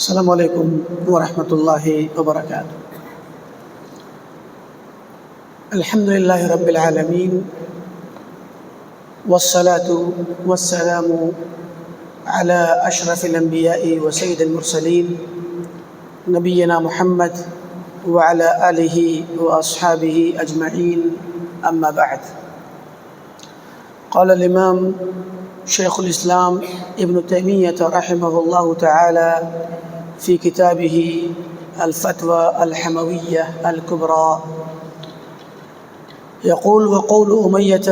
السلام علیکم ورحمۃ اللہ وبرکاتہ۔ الحمد للہ رب العالمین والصلاة والسلام علی اشرف الانبیاء وسید المرسلین نبینا محمد وعلی آلہ واصحابہ اجمعین، اما بعد۔ قال الامام شیخ الاسلام ابن تیمیہ رحمہ اللہ تعالی في كتابه الفتوى الحموية الكبرى يقول: وقول أمية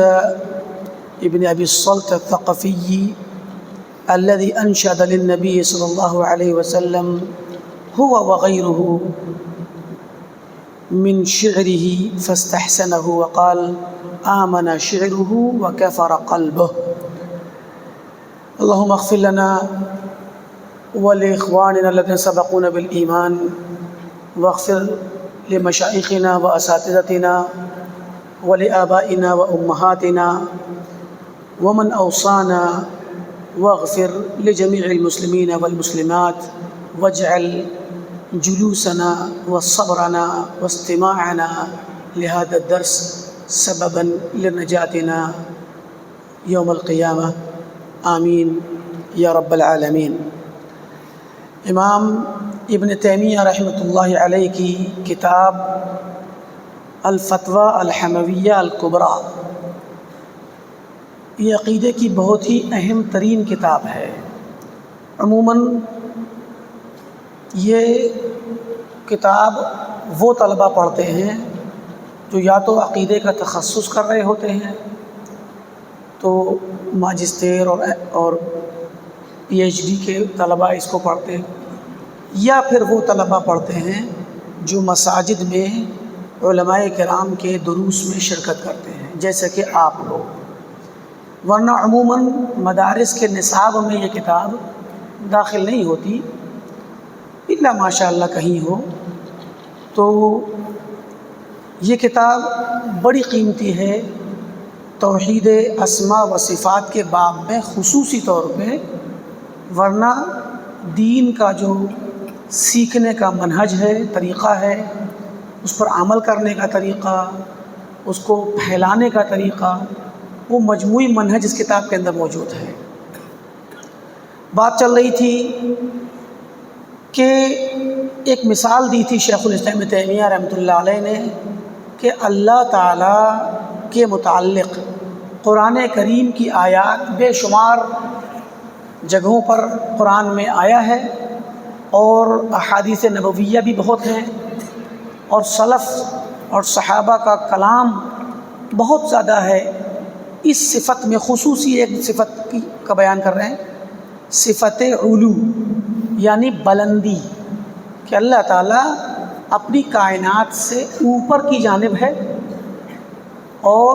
ابن أبي الصلت الثقفي الذي أنشد للنبي صلى الله عليه وسلم هو وغيره من شعره فاستحسنه وقال: آمن شعره وكفر قلبه. اللهم اغفر لنا ولإخواننا الذين سبقونا بالإيمان واغفر لمشايخنا وأساتذتنا ولآبائنا وأمهاتنا ومن أوصانا واغفر لجميع المسلمين والمسلمات واجعل جلوسنا وصبرنا واستماعنا لهذا الدرس سببا لنجاتنا يوم القيامة آمين يا رب العالمين۔ امام ابن تیمیہ رحمۃ اللہ علیہ کی کتاب الفتوی الحمویہ الکبریٰ، یہ عقیدے کی بہت ہی اہم ترین کتاب ہے۔ عموماً یہ کتاب وہ طلبہ پڑھتے ہیں جو یا تو عقیدے کا تخصص کر رہے ہوتے ہیں، تو ماجسٹر اور پی ایچ ڈی کے طلباء اس کو پڑھتے ہیں، یا پھر وہ طلباء پڑھتے ہیں جو مساجد میں علماء کرام کے دروس میں شرکت کرتے ہیں، جیسے کہ آپ لوگ۔ ورنہ عموماً مدارس کے نصاب میں یہ کتاب داخل نہیں ہوتی، الا ماشاء اللہ کہیں ہو۔ تو یہ کتاب بڑی قیمتی ہے توحید اسماء و صفات کے باب میں خصوصی طور پہ، ورنہ دین کا جو سیکھنے کا منہج ہے، طریقہ ہے، اس پر عمل کرنے کا طریقہ، اس کو پھیلانے کا طریقہ، وہ مجموعی منہج اس کتاب کے اندر موجود ہے۔ بات چل رہی تھی کہ ایک مثال دی تھی شیخ الاسلام ابن تیمیہ رحمۃ اللہ علیہ نے کہ اللہ تعالیٰ کے متعلق قرآن کریم کی آیات بے شمار جگہوں پر قرآن میں آیا ہے، اور احادیث نبویہ بھی بہت ہیں، اور سلف اور صحابہ کا کلام بہت زیادہ ہے۔ اس صفت میں خصوصی ایک صفت کا بیان کر رہے ہیں، صفت علو، یعنی بلندی، کہ اللہ تعالیٰ اپنی کائنات سے اوپر کی جانب ہے، اور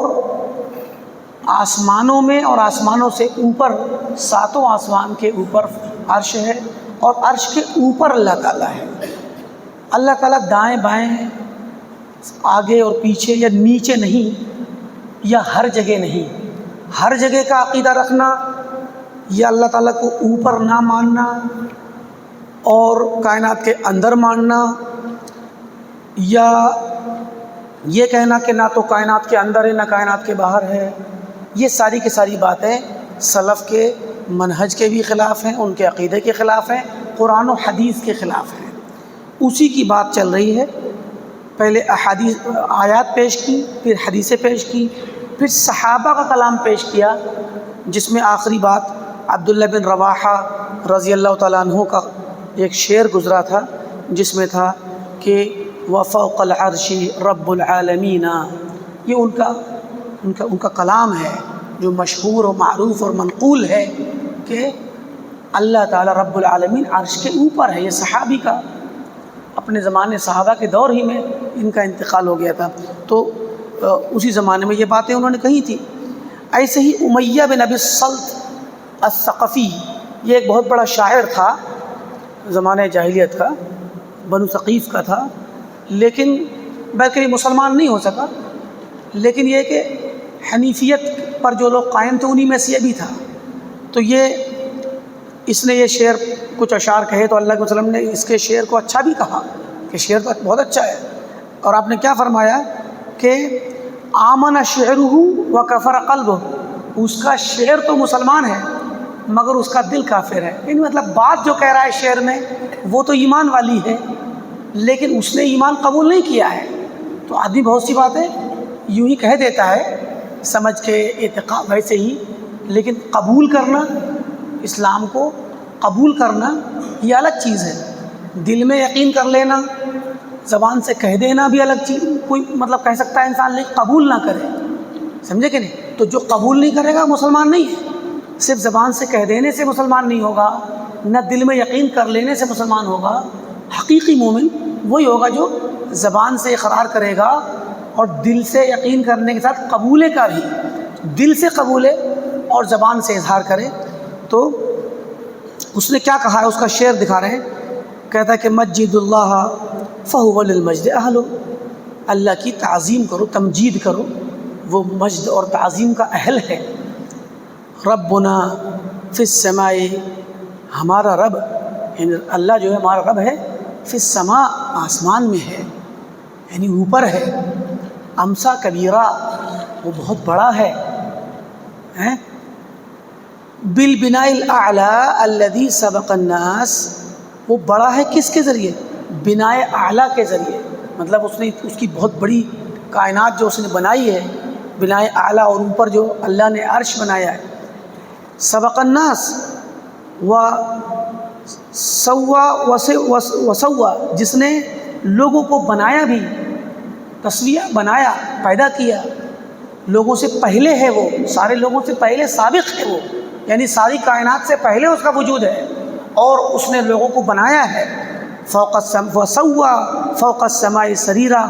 آسمانوں میں اور آسمانوں سے اوپر، ساتوں آسمان کے اوپر عرش ہے، اور عرش کے اوپر اللہ تعالیٰ ہے۔ اللہ تعالیٰ دائیں بائیں، آگے اور پیچھے یا نیچے نہیں، یا ہر جگہ نہیں۔ ہر جگہ کا عقیدہ رکھنا، یا اللہ تعالیٰ کو اوپر نہ ماننا اور کائنات کے اندر ماننا، یا یہ کہنا کہ نہ تو کائنات کے اندر ہے نہ کائنات کے باہر ہے، یہ ساری کی ساری باتیں سلف کے منہج کے بھی خلاف ہیں، ان کے عقیدے کے خلاف ہیں، قرآن و حدیث کے خلاف ہیں۔ اسی کی بات چل رہی ہے۔ پہلے آیات پیش کی، پھر حدیثیں پیش کی، پھر صحابہ کا کلام پیش کیا، جس میں آخری بات عبداللہ بن رواحہ رضی اللہ تعالیٰ عنہ کا ایک شعر گزرا تھا، جس میں تھا کہ وَفَوْقَ الْعَرْشِ رَبُّ الْعَالَمِينَ۔ یہ ان کا کلام ہے جو مشہور و معروف اور منقول ہے کہ اللہ تعالیٰ رب العالمین عرش کے اوپر ہے۔ یہ صحابی کا، اپنے زمانے صحابہ کے دور ہی میں ان کا انتقال ہو گیا تھا، تو اسی زمانے میں یہ باتیں انہوں نے کہی تھی۔ ایسے ہی امیہ بن ابی الصلت الثقفی، یہ ایک بہت بڑا شاعر تھا زمانہ جاہلیت کا، بنو ثقیف کا تھا، لیکن بلکہ یہ مسلمان نہیں ہو سکا، لیکن یہ کہ حنیفیت پر جو لوگ قائم تھے انہی میں سے یہ بھی تھا۔ تو یہ اس نے یہ شعر کچھ اشعار کہے تو اللہ کے وسلم نے اس کے شعر کو اچھا بھی کہا کہ شعر تو بہت اچھا ہے، اور آپ نے کیا فرمایا کہ آمن شعرہ و کفر قلبہ، اس کا شعر تو مسلمان ہے مگر اس کا دل کافر ہے، یعنی مطلب بات جو کہہ رہا ہے شعر میں وہ تو ایمان والی ہے لیکن اس نے ایمان قبول نہیں کیا ہے۔ تو آدمی بہت سی باتیں یوں ہی کہہ دیتا ہے سمجھ کے اعتقاد ویسے ہی، لیکن قبول کرنا، اسلام کو قبول کرنا یہ الگ چیز ہے۔ دل میں یقین کر لینا، زبان سے کہہ دینا بھی الگ چیز، کوئی مطلب کہہ سکتا ہے انسان لیکن قبول نہ کرے، سمجھے کہ نہیں؟ تو جو قبول نہیں کرے گا مسلمان نہیں ہے، صرف زبان سے کہہ دینے سے مسلمان نہیں ہوگا، نہ دل میں یقین کر لینے سے مسلمان ہوگا۔ حقیقی مومن وہی ہوگا جو زبان سے اقرار کرے گا اور دل سے یقین کرنے کے ساتھ قبولے کا بھی، دل سے قبولے اور زبان سے اظہار کرے۔ تو اس نے کیا کہا ہے، اس کا شعر دکھا رہے ہیں، کہتا ہے کہ مسجد اللہ فہو للمجد اہل، اللہ کی تعظیم کرو، تمجید کرو، وہ مجد اور تعظیم کا اہل ہے۔ ربنا فی السماء، ہمارا رب یعنی اللہ جو ہے ہمارا رب ہے، فی السماء آسمان میں ہے یعنی اوپر ہے، امسا کبیرہ وہ بہت بڑا ہے، بالبناء الاعلی الذی سبق الناس، وہ بڑا ہے کس کے ذریعے؟ بناء اعلیٰ کے ذریعے، مطلب اس کی بہت بڑی کائنات جو اس نے بنائی ہے بناء اعلیٰ، اور اوپر جو اللہ نے عرش بنایا ہے، سبق الناس و سوا، جس نے لوگوں کو بنایا بھی، تسویہ بنایا، پیدا کیا، لوگوں سے پہلے ہے وہ، سارے لوگوں سے پہلے سابق ہے وہ، یعنی ساری کائنات سے پہلے اس کا وجود ہے اور اس نے لوگوں کو بنایا ہے۔ وسوا فوق السماء سریرا،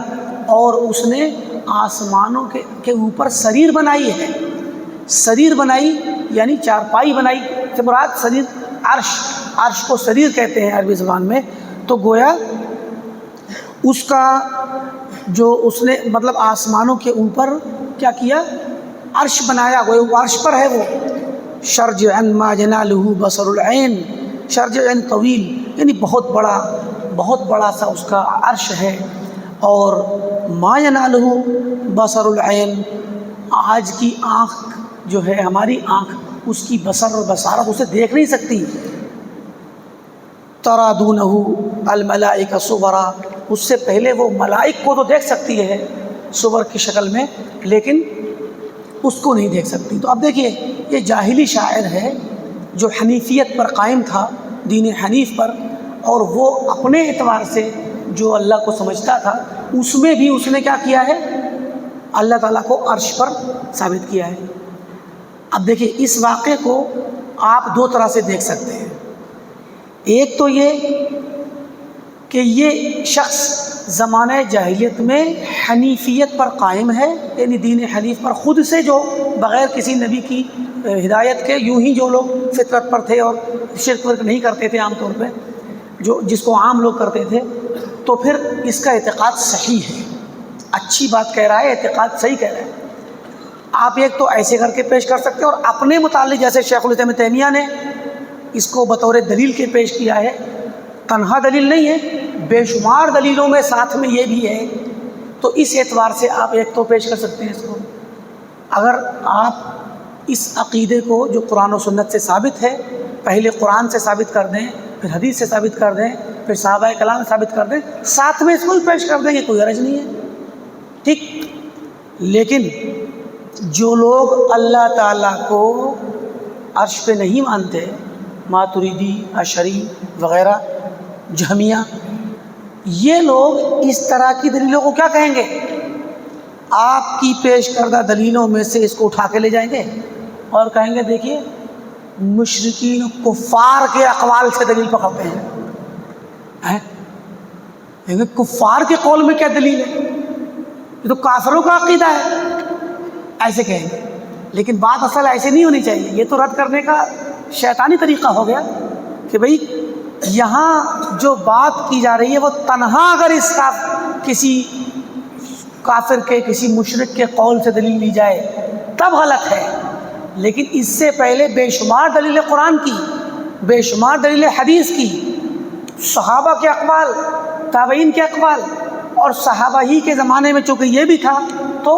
اور اس نے آسمانوں کے اوپر سریر بنائی ہے، سریر بنائی یعنی چارپائی بنائی، سے مراد سریر عرش کو سریر کہتے ہیں عربی زبان میں۔ تو گویا اس کا جو اس نے مطلب آسمانوں کے اوپر کیا کیا، عرش بنایا، گویا وہ عرش پر ہے، وہ شرجعا ما ینالہ بصر العین، شرجعا طویل یعنی بہت بڑا سا اس کا عرش ہے، اور ما ینالہ بصر العین، آج کی آنکھ جو ہے ہماری آنکھ، اس کی بصر اور بصارت اسے دیکھ نہیں سکتی۔ ترا دونہ الملائکہ صورا، اس سے پہلے وہ ملائک کو تو دیکھ سکتی ہے صور کی شکل میں لیکن اس کو نہیں دیکھ سکتی۔ تو اب دیکھیے یہ جاہلی شاعر ہے جو حنیفیت پر قائم تھا، دین حنیف پر، اور وہ اپنے اعتبار سے جو اللہ کو سمجھتا تھا اس میں بھی اس نے کیا کیا ہے، اللہ تعالیٰ کو عرش پر ثابت کیا ہے۔ اب دیکھیے اس واقعے کو آپ دو طرح سے دیکھ سکتے ہیں، ایک تو یہ کہ یہ شخص زمانہ جاہلیت میں حنیفیت پر قائم ہے، یعنی دین حنیف پر خود سے، جو بغیر کسی نبی کی ہدایت کے یوں ہی جو لوگ فطرت پر تھے اور شرک ورک نہیں کرتے تھے عام طور پہ، جس کو عام لوگ کرتے تھے، تو پھر اس کا اعتقاد صحیح ہے، اچھی بات کہہ رہا ہے، اعتقاد صحیح کہہ رہا ہے۔ آپ ایک تو ایسے کر کے پیش کر سکتے ہیں، اور اپنے متعلق جیسے شیخ الاسلام ابن تیمیہ نے اس کو بطور دلیل کے پیش کیا ہے، تنہا دلیل نہیں ہے، بے شمار دلیلوں میں ساتھ میں یہ بھی ہے، تو اس اعتبار سے آپ ایک تو پیش کر سکتے ہیں اس کو۔ اگر آپ اس عقیدے کو جو قرآن و سنت سے ثابت ہے پہلے قرآن سے ثابت کر دیں، پھر حدیث سے ثابت کر دیں، پھر صحابہ کلام سے ثابت کر دیں، ساتھ میں اس کو بھی پیش کر دیں گے، کوئی حرج نہیں ہے، ٹھیک۔ لیکن جو لوگ اللہ تعالیٰ کو عرش پہ نہیں مانتے، ماتریدی، اشعری وغیرہ، جہمیہ، یہ لوگ اس طرح کی دلیلوں کو کیا کہیں گے، آپ کی پیش کردہ دلیلوں میں سے اس کو اٹھا کے لے جائیں گے اور کہیں گے دیکھیے مشرکین کفار کے اقوال سے دلیل پکڑتے ہیں، کہیں گے کفار کے قول میں کیا دلیل ہے، یہ تو کافروں کا عقیدہ ہے، ایسے کہیں گے۔ لیکن بات اصل ایسے نہیں ہونی چاہیے، یہ تو رد کرنے کا شیطانی طریقہ ہو گیا کہ بھئی یہاں جو بات کی جا رہی ہے وہ تنہا اگر اس کا کسی کافر کے، کسی مشرک کے قول سے دلیل لی جائے تب غلط ہے، لیکن اس سے پہلے بے شمار دلیل قرآن کی بے شمار دلیل حدیث کی، صحابہ کے اقوال، تابعین کے اقوال، اور صحابہ ہی کے زمانے میں چونکہ یہ بھی تھا تو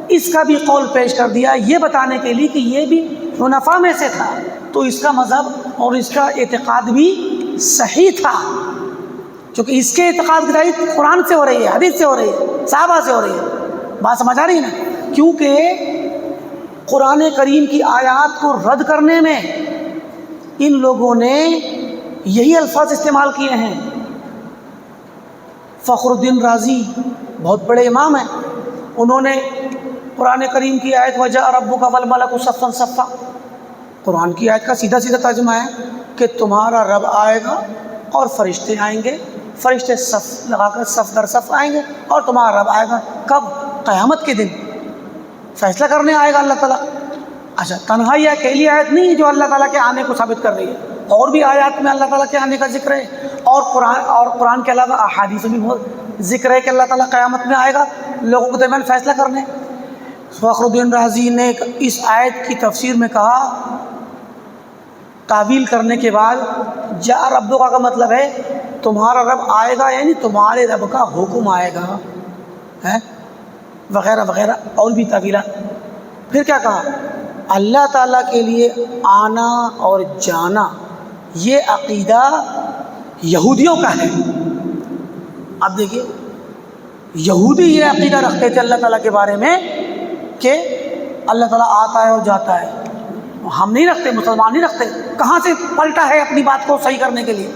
اس کا بھی قول پیش کر دیا، یہ بتانے کے لیے کہ یہ بھی حنفاء میں سے تھا، تو اس کا مذہب اور اس کا اعتقاد بھی صحیح تھا، چونکہ اس کے اعتقاد کی تائید قرآن سے ہو رہی ہے، حدیث سے ہو رہی ہے، صحابہ سے ہو رہی ہے۔ بات سمجھ آ رہی ہے نا؟ کیونکہ قرآن کریم کی آیات کو رد کرنے میں ان لوگوں نے یہی الفاظ استعمال کیے ہیں۔ فخر الدین رازی بہت بڑے امام ہیں، انہوں نے قرآن کریم کی آیت وَجَاءَ رَبُّكَ وَالْمَلَكُ صَفًّا صَفًّا، قرآن کی آیت کا سیدھا سیدھا ترجمہ ہے کہ تمہارا رب آئے گا اور فرشتے آئیں گے، فرشتے صف لگا کر صف در صف آئیں گے، اور تمہارا رب آئے گا کب؟ قیامت کے دن فیصلہ کرنے آئے گا اللہ تعالیٰ۔ اچھا، تنہا یہ اکیلی آیت نہیں ہے جو اللہ تعالیٰ کے آنے کو ثابت کر رہی ہے، اور بھی آیات میں اللہ تعالیٰ کے آنے کا ذکر ہے، اور قرآن کے علاوہ احادیث میں بھی بہت ذکر ہے کہ اللہ تعالیٰ قیامت میں آئے گا لوگوں کے درمیان فیصلہ کرنے۔ فخر الدین رازی نے اس آیت کی تفسیر میں کہا، تعویل کرنے کے بعد، جاء ربک کا مطلب ہے تمہارا رب آئے گا، یعنی تمہارے رب کا حکم آئے گا، وغیرہ وغیرہ اور بھی تعویلات۔ پھر کیا کہا؟ اللہ تعالیٰ کے لیے آنا اور جانا یہ عقیدہ یہودیوں کا ہے۔ اب دیکھیے، یہودی یہ عقیدہ رکھتے تھے اللہ تعالیٰ کے بارے میں کہ اللہ تعالیٰ آتا ہے اور جاتا ہے، ہم نہیں رکھتے، مسلمان نہیں رکھتے۔ کہاں سے پلٹا ہے اپنی بات کو صحیح کرنے کے لیے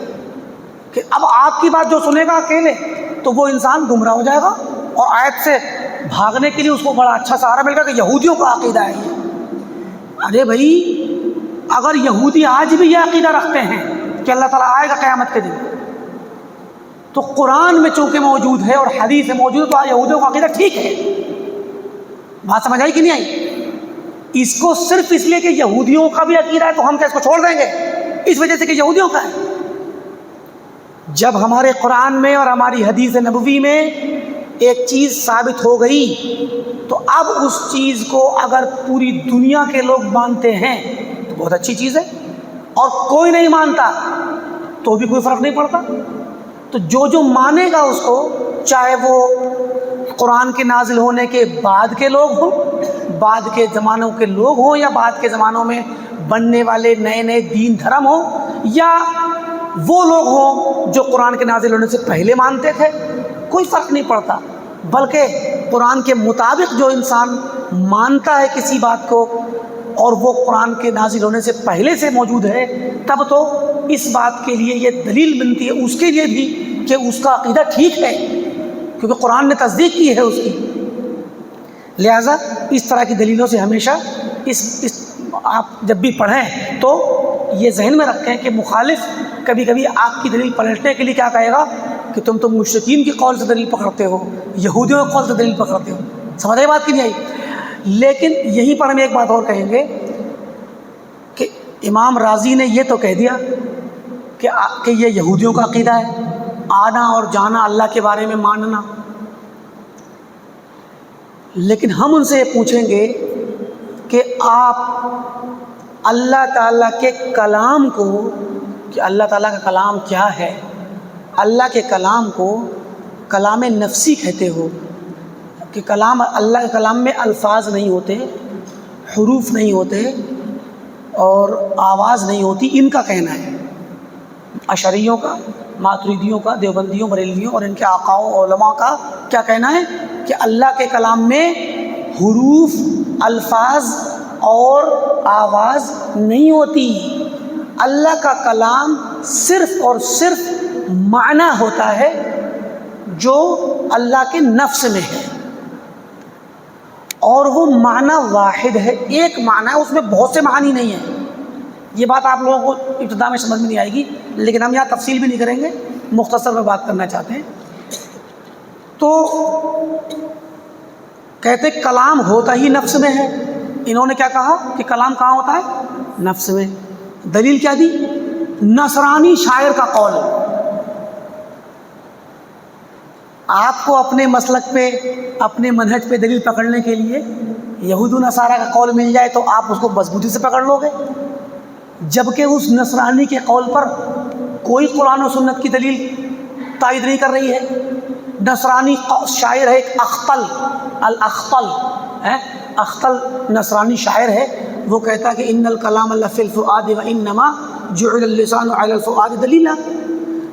کہ اب آپ کی بات جو سنے گا اکیلے تو وہ انسان گمراہ ہو جائے گا، اور آیت سے بھاگنے کے لیے اس کو بڑا اچھا سہارا مل گا کہ یہودیوں کا عقیدہ ہے یہ۔ ارے بھائی، اگر یہودی آج بھی یہ عقیدہ رکھتے ہیں کہ اللہ تعالیٰ آئے گا قیامت کے دن، تو قرآن میں چونکہ موجود ہے اور حدیث میں موجود ہے، تو یہودیوں کا عقیدہ ٹھیک ہے۔ بات سمجھ آئی کہ نہیں آئی؟ اس کو صرف اس لیے کہ یہودیوں کا بھی عقیدہ ہے تو ہم کیا اس کو چھوڑ دیں گے اس وجہ سے کہ یہودیوں کا ہے؟ جب ہمارے قرآن میں اور ہماری حدیث نبوی میں ایک چیز ثابت ہو گئی تو اب اس چیز کو اگر پوری دنیا کے لوگ مانتے ہیں تو بہت اچھی چیز ہے، اور کوئی نہیں مانتا تو بھی کوئی فرق نہیں پڑتا۔ تو جو مانے گا اس کو، چاہے وہ قرآن کے نازل ہونے کے بعد کے لوگ ہوں، بعد کے زمانوں کے لوگ ہوں، یا بعد کے زمانوں میں بننے والے نئے نئے دین دھرم ہوں، یا وہ لوگ ہوں جو قرآن کے نازل ہونے سے پہلے مانتے تھے، کوئی فرق نہیں پڑتا۔ بلکہ قرآن کے مطابق جو انسان مانتا ہے کسی بات کو اور وہ قرآن کے نازل ہونے سے پہلے سے موجود ہے، تب تو اس بات کے لیے یہ دلیل بنتی ہے اس کے لیے بھی کہ اس کا عقیدہ ٹھیک ہے، کیونکہ قرآن نے تصدیق کی ہے اس کی۔ لہٰذا اس طرح کی دلیلوں سے ہمیشہ آپ جب بھی پڑھیں تو یہ ذہن میں رکھیں کہ مخالف کبھی کبھی آپ کی دلیل پلٹنے کے لیے کیا کہے گا کہ تم تو مشرکین کی قول سے دلیل پکڑتے ہو، یہودیوں کے قول سے دلیل پکڑتے ہو۔ سمجھ آئی بات کی نہیں آئی؟ لیکن یہیں پر ہم ایک بات اور کہیں گے کہ امام رازی نے یہ تو کہہ دیا کہ یہ یہودیوں کا عقیدہ ہے، آنا اور جانا، اللہ کے بارے میں ماننا، لیکن ہم ان سے یہ پوچھیں گے کہ آپ اللہ تعالیٰ کے کلام کو، کہ اللہ تعالیٰ کا کلام کیا ہے، اللہ کے کلام کو کلام نفسی کہتے ہو کہ کلام، اللہ کے کلام میں الفاظ نہیں ہوتے، حروف نہیں ہوتے اور آواز نہیں ہوتی، ان کا کہنا ہے، اشعریوں کا، ماتریدیوں کا، دیوبندیوں، بریلویوں اور ان کے آقاؤں علماء کا کیا کہنا ہے کہ اللہ کے کلام میں حروف، الفاظ اور آواز نہیں ہوتی۔ اللہ کا کلام صرف اور صرف معنی ہوتا ہے جو اللہ کے نفس میں ہے، اور وہ معنی واحد ہے، ایک معنی ہے، اس میں بہت سے معانی نہیں ہیں۔ یہ بات آپ لوگوں کو ابتدا میں سمجھ میں نہیں آئے گی، لیکن ہم یہاں تفصیل بھی نہیں کریں گے، مختصر میں بات کرنا چاہتے ہیں۔ تو کہتے کلام ہوتا ہی نفس میں ہے۔ انہوں نے کیا کہا کہ کلام کہاں ہوتا ہے؟ نفس میں۔ دلیل کیا دی؟ نصرانی شاعر کا قول۔ آپ کو اپنے مسلک پہ، اپنے منہج پہ دلیل پکڑنے کے لیے یہود و نصارہ کا قول مل جائے تو آپ اس کو مضبوطی سے پکڑ لو گے، جبکہ اس نصرانی کے قول پر کوئی قرآن و سنت کی دلیل تائید نہیں کر رہی ہے. نصرانی شاعر ہے ایک اختل، الاختل ہے، اختل نصرانی شاعر ہے، وہ کہتا ہے کہ ان الکلام لفی الفؤاد وانما جعل اللسان علی الفؤاد دلیلا.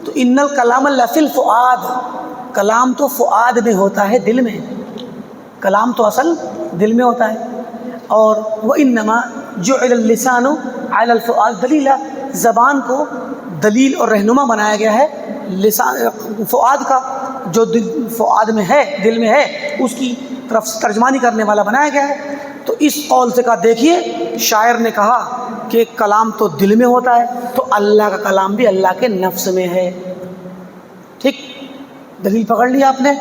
تو ان الکلام لفی الفؤاد، کلام تو فؤاد میں ہوتا ہے، دل میں، کلام تو اصل دل میں ہوتا ہے. اور وانما جعل اللسان علی الفؤاد دلیلا، زبان کو دلیل اور رہنما بنایا گیا ہے لسان فؤاد کا، جو فؤاد میں ہے، دل میں ہے، اس کی طرف ترجمانی کرنے والا بنایا گیا ہے. تو اس قول سے کہا دیکھیے شاعر نے کہا کہ کلام تو دل میں ہوتا ہے، تو اللہ کا کلام بھی اللہ کے نفس میں ہے. ٹھیک، دلیل پکڑ لی آپ نے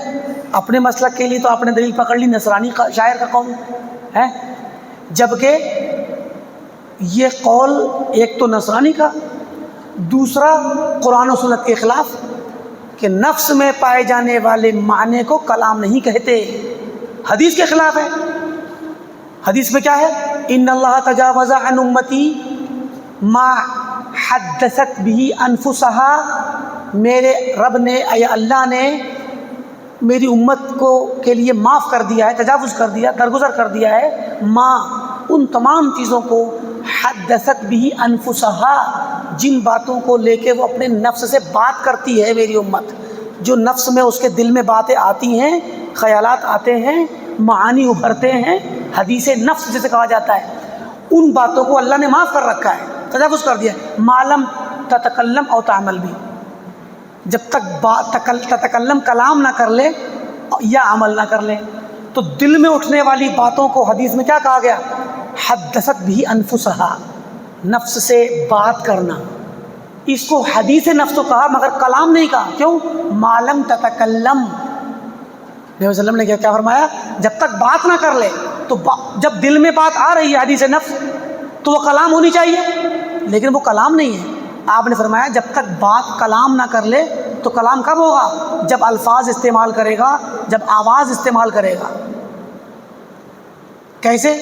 اپنے مسلک کے لیے، تو آپ نے دلیل پکڑ لی نصرانی شاعر کا قول ہے. جبکہ یہ قول ایک تو نصرانی کا، دوسرا قرآن و سنت کے خلاف، کہ نفس میں پائے جانے والے معنی کو کلام نہیں کہتے، حدیث کے خلاف ہے. حدیث میں کیا ہے؟ ان اللہ تجاوز عن امتی ما حدثت به انفسها، میرے رب نے یا اللہ نے میری امت کو کے لیے معاف کر دیا ہے، تجاوز کر دیا، درگزر کر دیا ہے، ما ان تمام چیزوں کو، حدثت به انفسها جن باتوں کو لے کے وہ اپنے نفس سے بات کرتی ہے میری امت، جو نفس میں اس کے دل میں باتیں آتی ہیں، خیالات آتے ہیں، معانی ابھرتے ہیں، حدیث نفس جسے کہا جاتا ہے، ان باتوں کو اللہ نے معاف کر رکھا ہے، تجاوز کر دیا ہے. معلم تتکلم او تعمل بھی، جب تک تتکلم کلام نہ کر لے یا عمل نہ کر لے. تو دل میں اٹھنے والی باتوں کو حدیث میں کیا کہا گیا؟ حدثت بھی انفسها، نفس سے بات کرنا. اس کو حدیث نفس تو کہا مگر کلام نہیں کہا. کیوں؟ معلم تتکلم، نبی صلی اللہ علیہ وسلم نے کیا فرمایا؟ جب تک بات نہ کر لے. تو جب دل میں بات آ رہی ہے حدیث نفس تو وہ کلام ہونی چاہیے، لیکن وہ کلام نہیں ہے. آپ نے فرمایا جب تک بات کلام نہ کر لے تو کلام کب ہوگا؟ جب الفاظ استعمال کرے گا، جب آواز استعمال کرے گا. کیسے؟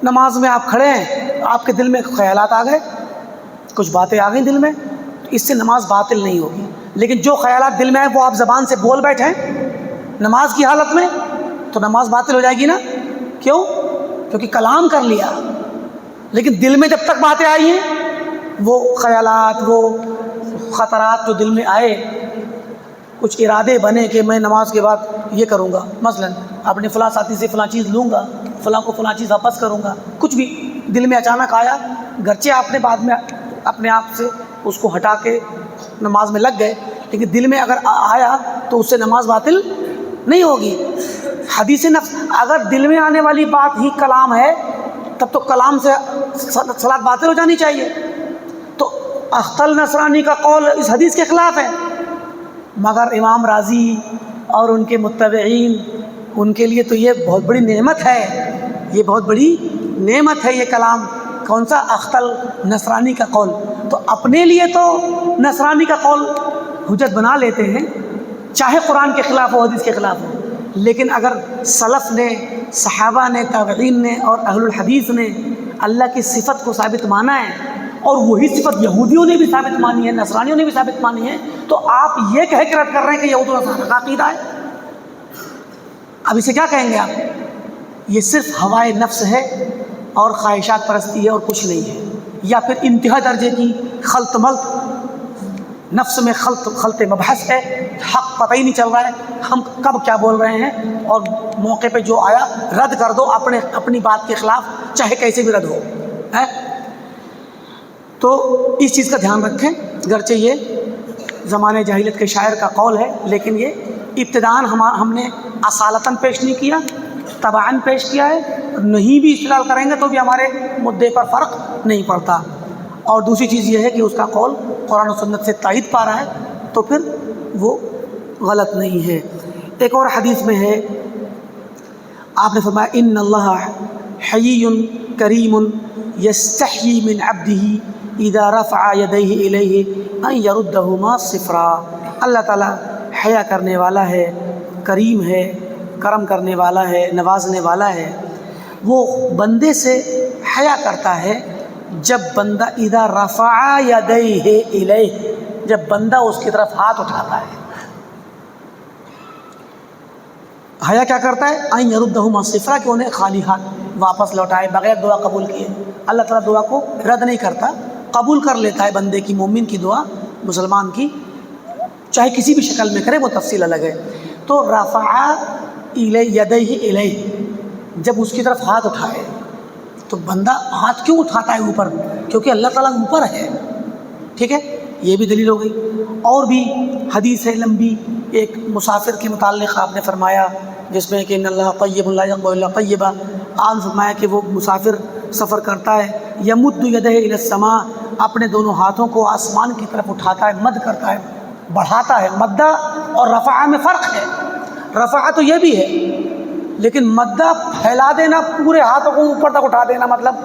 نماز میں آپ کھڑے ہیں، آپ کے دل میں خیالات آ گئے، کچھ باتیں آ گئیں دل میں، تو اس سے نماز باطل نہیں ہوگی. لیکن جو خیالات دل میں آئے وہ آپ زبان سے بول بیٹھیں نماز کی حالت میں، تو نماز باطل ہو جائے گی نا. کیوں؟ کیونکہ کلام کر لیا. لیکن دل میں جب تک باتیں آئی ہیں، وہ خیالات، وہ خطرات جو دل میں آئے، کچھ ارادے بنے کہ میں نماز کے بعد یہ کروں گا، مثلا اپنے فلاں ساتھی سے فلاں چیز لوں گا، فلاں کو فلاں چیز واپس کروں گا، کچھ بھی دل میں اچانک آیا، گرچہ آپ نے بعد میں اپنے آپ سے اس کو ہٹا کے نماز میں لگ گئے، لیکن دل میں اگر آیا تو اس سے نماز باطل نہیں ہوگی. حدیث نفس، اگر دل میں آنے والی بات ہی کلام ہے تب تو کلام سے صلاۃ باطل ہو جانی چاہیے. تو اختل نصرانی کا قول اس حدیث کے خلاف ہے، مگر امام راضی اور ان کے متبعین، ان کے لیے تو یہ بہت بڑی نعمت ہے، یہ بہت بڑی نعمت ہے یہ کلام. کون سا؟ اختل نصرانی کا قول. تو اپنے لیے تو نصرانی کا قول حجت بنا لیتے ہیں، چاہے قرآن کے خلاف ہو، حدیث کے خلاف ہو. لیکن اگر سلف نے، صحابہ نے، تابعین نے اور اہل الحدیث نے اللہ کی صفت کو ثابت مانا ہے، اور وہی صفت یہودیوں نے بھی ثابت مانی ہے، نصرانیوں نے بھی ثابت مانی ہے، تو آپ یہ کہہ کے رد کر رہے ہیں کہ یہود و نصارہ کا عقیدہ ہے. اب اسے کیا کہیں گے آپ؟ یہ صرف ہوائے نفس ہے اور خواہشات پرستی ہے اور کچھ نہیں ہے، یا پھر انتہا درجے کی خلط ملط، نفس میں خلط مبحث ہے، حق پتہ ہی نہیں چل رہا ہے ہم کب کیا بول رہے ہیں، اور موقع پہ جو آیا رد کر دو اپنی بات کے خلاف، چاہے کیسے بھی رد ہو. تو اس چیز کا دھیان رکھیں، گرچہ یہ زمانے جاہلیت کے شاعر کا قول ہے، لیکن یہ ابتداءً ہم نے اصالتاً پیش نہیں کیا، تبعاً پیش کیا ہے. نہیں بھی استدلال کریں گے تو بھی ہمارے مدعے پر فرق نہیں پڑتا. اور دوسری چیز یہ ہے کہ اس کا قول قرآن و سنت سے تائید پا رہا ہے تو پھر وہ غلط نہیں ہے. ایک اور حدیث میں ہے، آپ نے فرمایا ان اللہ حیی کریم یستحیی من عبدہ اذا رفع یدیہ الیہ ان یردہما صفرا. اللہ تعالیٰ حیا کرنے والا ہے، کریم ہے، کرم کرنے والا ہے، نوازنے والا ہے. وہ بندے سے حیا کرتا ہے جب بندہ اذا رفع یدیہ الیہ، جب بندہ اس کی طرف ہاتھ اٹھاتا ہے، حیا کیا کرتا ہے؟ ان یردہما صفرا، کہ انہیں خالی ہاتھ واپس لوٹائے بغیر دعا قبول کیے۔ اللہ تعالیٰ دعا کو رد نہیں کرتا، قبول کر لیتا ہے بندے کی، مومن کی دعا، مسلمان کی، چاہے کسی بھی شکل میں کرے، وہ تفصیل الگ ہے۔ تو رفع یدیہ الیہ، جب اس کی طرف ہاتھ اٹھائے، تو بندہ ہاتھ کیوں اٹھاتا ہے اوپر؟ کیونکہ اللہ تعالیٰ اوپر ہے، ٹھیک ہے، یہ بھی دلیل ہو گئی۔ اور بھی حدیث ہے لمبی، ایک مسافر کے متعلق آپ نے فرمایا، جس میں کہ ان اللہ طیب لا یقبل الا طیبا، آپ نے فرمایا کہ وہ مسافر سفر کرتا ہے، یمد یدہ الی السماء، اپنے دونوں ہاتھوں کو آسمان کی طرف اٹھاتا ہے، مد کرتا ہے، بڑھاتا ہے۔ مدہ اور رفع میں فرق ہے، رفع تو یہ بھی ہے، لیکن مدہ پھیلا دینا، پورے ہاتھوں کو اوپر تک اٹھا دینا، مطلب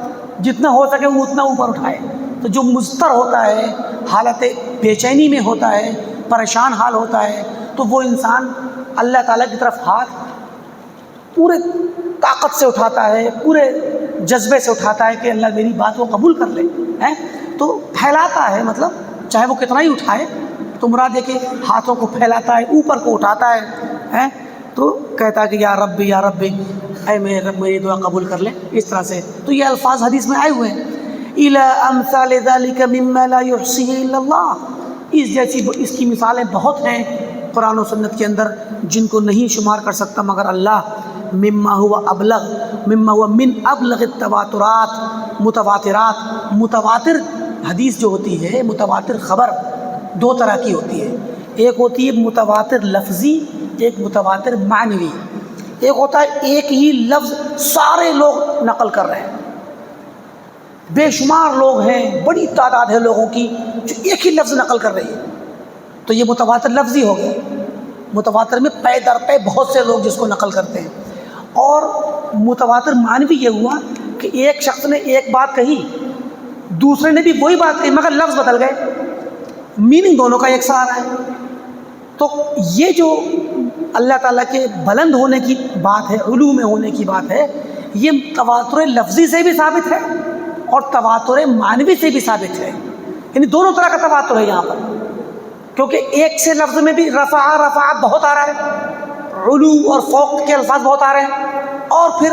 جتنا ہو سکے وہ اتنا اوپر اٹھائے۔ تو جو مضطر ہوتا ہے، حالت بے چینی میں ہوتا ہے، پریشان حال ہوتا ہے، تو وہ انسان اللہ تعالیٰ کی طرف ہاتھ پورے طاقت سے اٹھاتا ہے، پورے جذبے سے اٹھاتا ہے کہ اللہ میری بات کو قبول کر لے، ہیں تو پھیلاتا ہے، مطلب چاہے وہ کتنا ہی اٹھائے، تو مراد ہے کہ ہاتھوں کو پھیلاتا ہے، اوپر کو اٹھاتا ہے، ہیں تو کہتا ہے کہ یا ربی یا ربی، اے میرے رب میری دعا قبول کر لے، اس طرح سے۔ تو یہ الفاظ حدیث میں آئے ہوئے ہیں، الی امثال ذلک مما لا یحصیہ الا اللہ، اس جیسی اس کی مثالیں بہت ہیں قرآن و سنت کے اندر، جن کو نہیں شمار کر سکتا مگر اللہ۔ مما ہوا ابلغ، مما ہوا من ابلغ التواترات، متواترات، متواتر حدیث جو ہوتی ہے، متواتر خبر دو طرح کی ہوتی ہے، ایک ہوتی ہے متواتر لفظی، ایک متواتر معنوی۔ ایک ہوتا ہے ایک ہی لفظ سارے لوگ نقل کر رہے ہیں، بے شمار لوگ ہیں، بڑی تعداد ہے لوگوں کی جو ایک ہی لفظ نقل کر رہی ہے، تو یہ متواتر لفظی ہو گیا۔ متواتر میں پے در پے بہت سے لوگ جس کو نقل کرتے ہیں۔ اور متواتر معنوی یہ ہوا کہ ایک شخص نے ایک بات کہی، دوسرے نے بھی وہی بات کہی، مگر لفظ بدل گئے، میننگ دونوں کا ایک سا آ رہا ہے۔ تو یہ جو اللہ تعالیٰ کے بلند ہونے کی بات ہے، علو میں ہونے کی بات ہے، یہ تواتر لفظی سے بھی ثابت ہے اور تواتر معنوی سے بھی ثابت ہے، یعنی دونوں طرح کا تواتر ہے یہاں پر، کیونکہ ایک سے لفظ میں بھی رفع رفع بہت آ رہا ہے، علو اور فوق کے الفاظ بہت آ رہے ہیں، اور پھر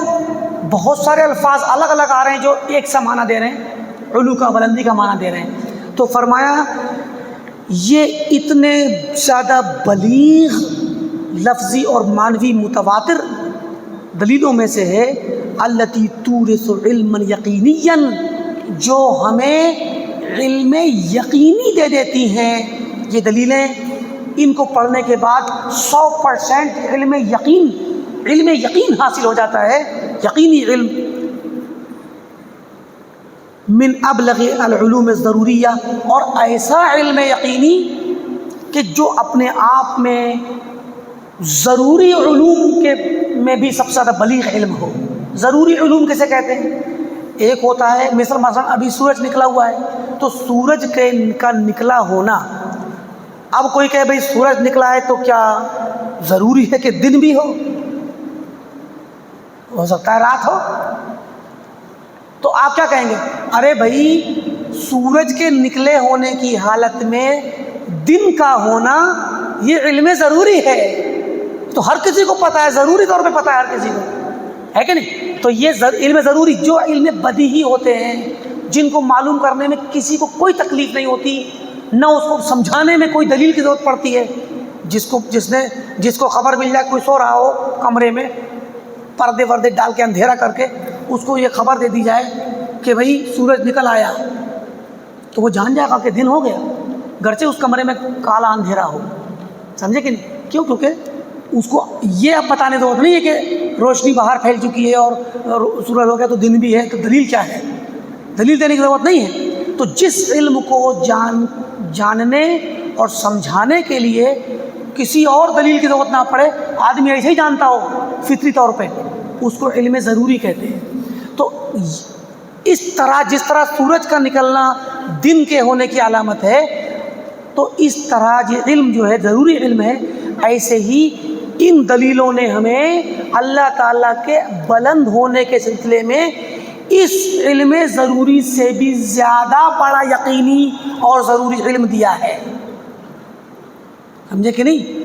بہت سارے الفاظ الگ الگ آ رہے ہیں جو ایک سا معنی دے رہے ہیں، علو کا بلندی کا معنی دے رہے ہیں۔ تو فرمایا یہ اتنے زیادہ بلیغ لفظی اور معنوی متواتر دلیلوں میں سے ہے، التی تورث علما یقینیا، جو ہمیں علم یقینی دے دیتی ہیں۔ یہ دلیلیں ان کو پڑھنے کے بعد 100% علم یقین حاصل ہو جاتا ہے، یقینی علم۔ من ابلغ العلوم الضروریہ، اور ایسا علم یقینی کہ جو اپنے آپ میں ضروری علوم کے میں بھی سب سے زیادہ بلیغ علم ہو۔ ضروری علوم کسے کہتے ہیں؟ ایک ہوتا ہے مثلا ابھی سورج نکلا ہوا ہے، تو سورج کا نکلا ہونا، اب کوئی کہے بھئی سورج نکلا ہے تو کیا ضروری ہے کہ دن بھی ہو سکتا ہے رات ہو؟ تو آپ کیا کہیں گے؟ ارے بھائی سورج کے نکلے ہونے کی حالت میں دن کا ہونا یہ علم ضروری ہے، تو ہر کسی کو پتہ ہے، ضروری طور پہ پتہ ہے ہر کسی کو، ہے کہ نہیں؟ تو یہ علم ضروری، جو علم بدیہی ہوتے ہیں، جن کو معلوم کرنے میں کسی کو کوئی تکلیف نہیں ہوتی، نہ اس کو سمجھانے میں کوئی دلیل کی ضرورت پڑتی ہے، جس کو خبر مل جائے، کوئی سو رہا ہو کمرے میں پردے وردے ڈال کے اندھیرا کر کے، اس کو یہ خبر دے دی جائے کہ بھئی سورج نکل آیا، تو وہ جان جائے گا کہ دن ہو گیا، گرچہ اس کمرے میں کالا اندھیرا ہو، سمجھے کہ نہیں؟ کیوں؟ کیونکہ اس کو یہ اب بتانے ضرورت نہیں ہے کہ روشنی باہر پھیل چکی ہے اور سورج ہو گیا تو دن بھی ہے، تو دلیل کیا ہے؟ دلیل دینے کی ضرورت نہیں ہے۔ تو جس علم کو جاننے اور سمجھانے کے لیے کسی اور دلیل کی ضرورت نہ پڑے، آدمی ایسے ہی جانتا ہو فطری طور پہ، اس کو علم ضروری کہتے ہیں۔ تو اس طرح جس طرح سورج کا نکلنا دن کے ہونے کی علامت ہے، تو اس طرح یہ علم جو ہے ضروری علم ہے، ایسے ہی ان دلیلوں نے ہمیں اللہ تعالیٰ کے بلند ہونے کے سلسلے میں اس علم ضروری سے بھی زیادہ بڑا یقینی اور ضروری علم دیا ہے. سمجھے کہ نہیں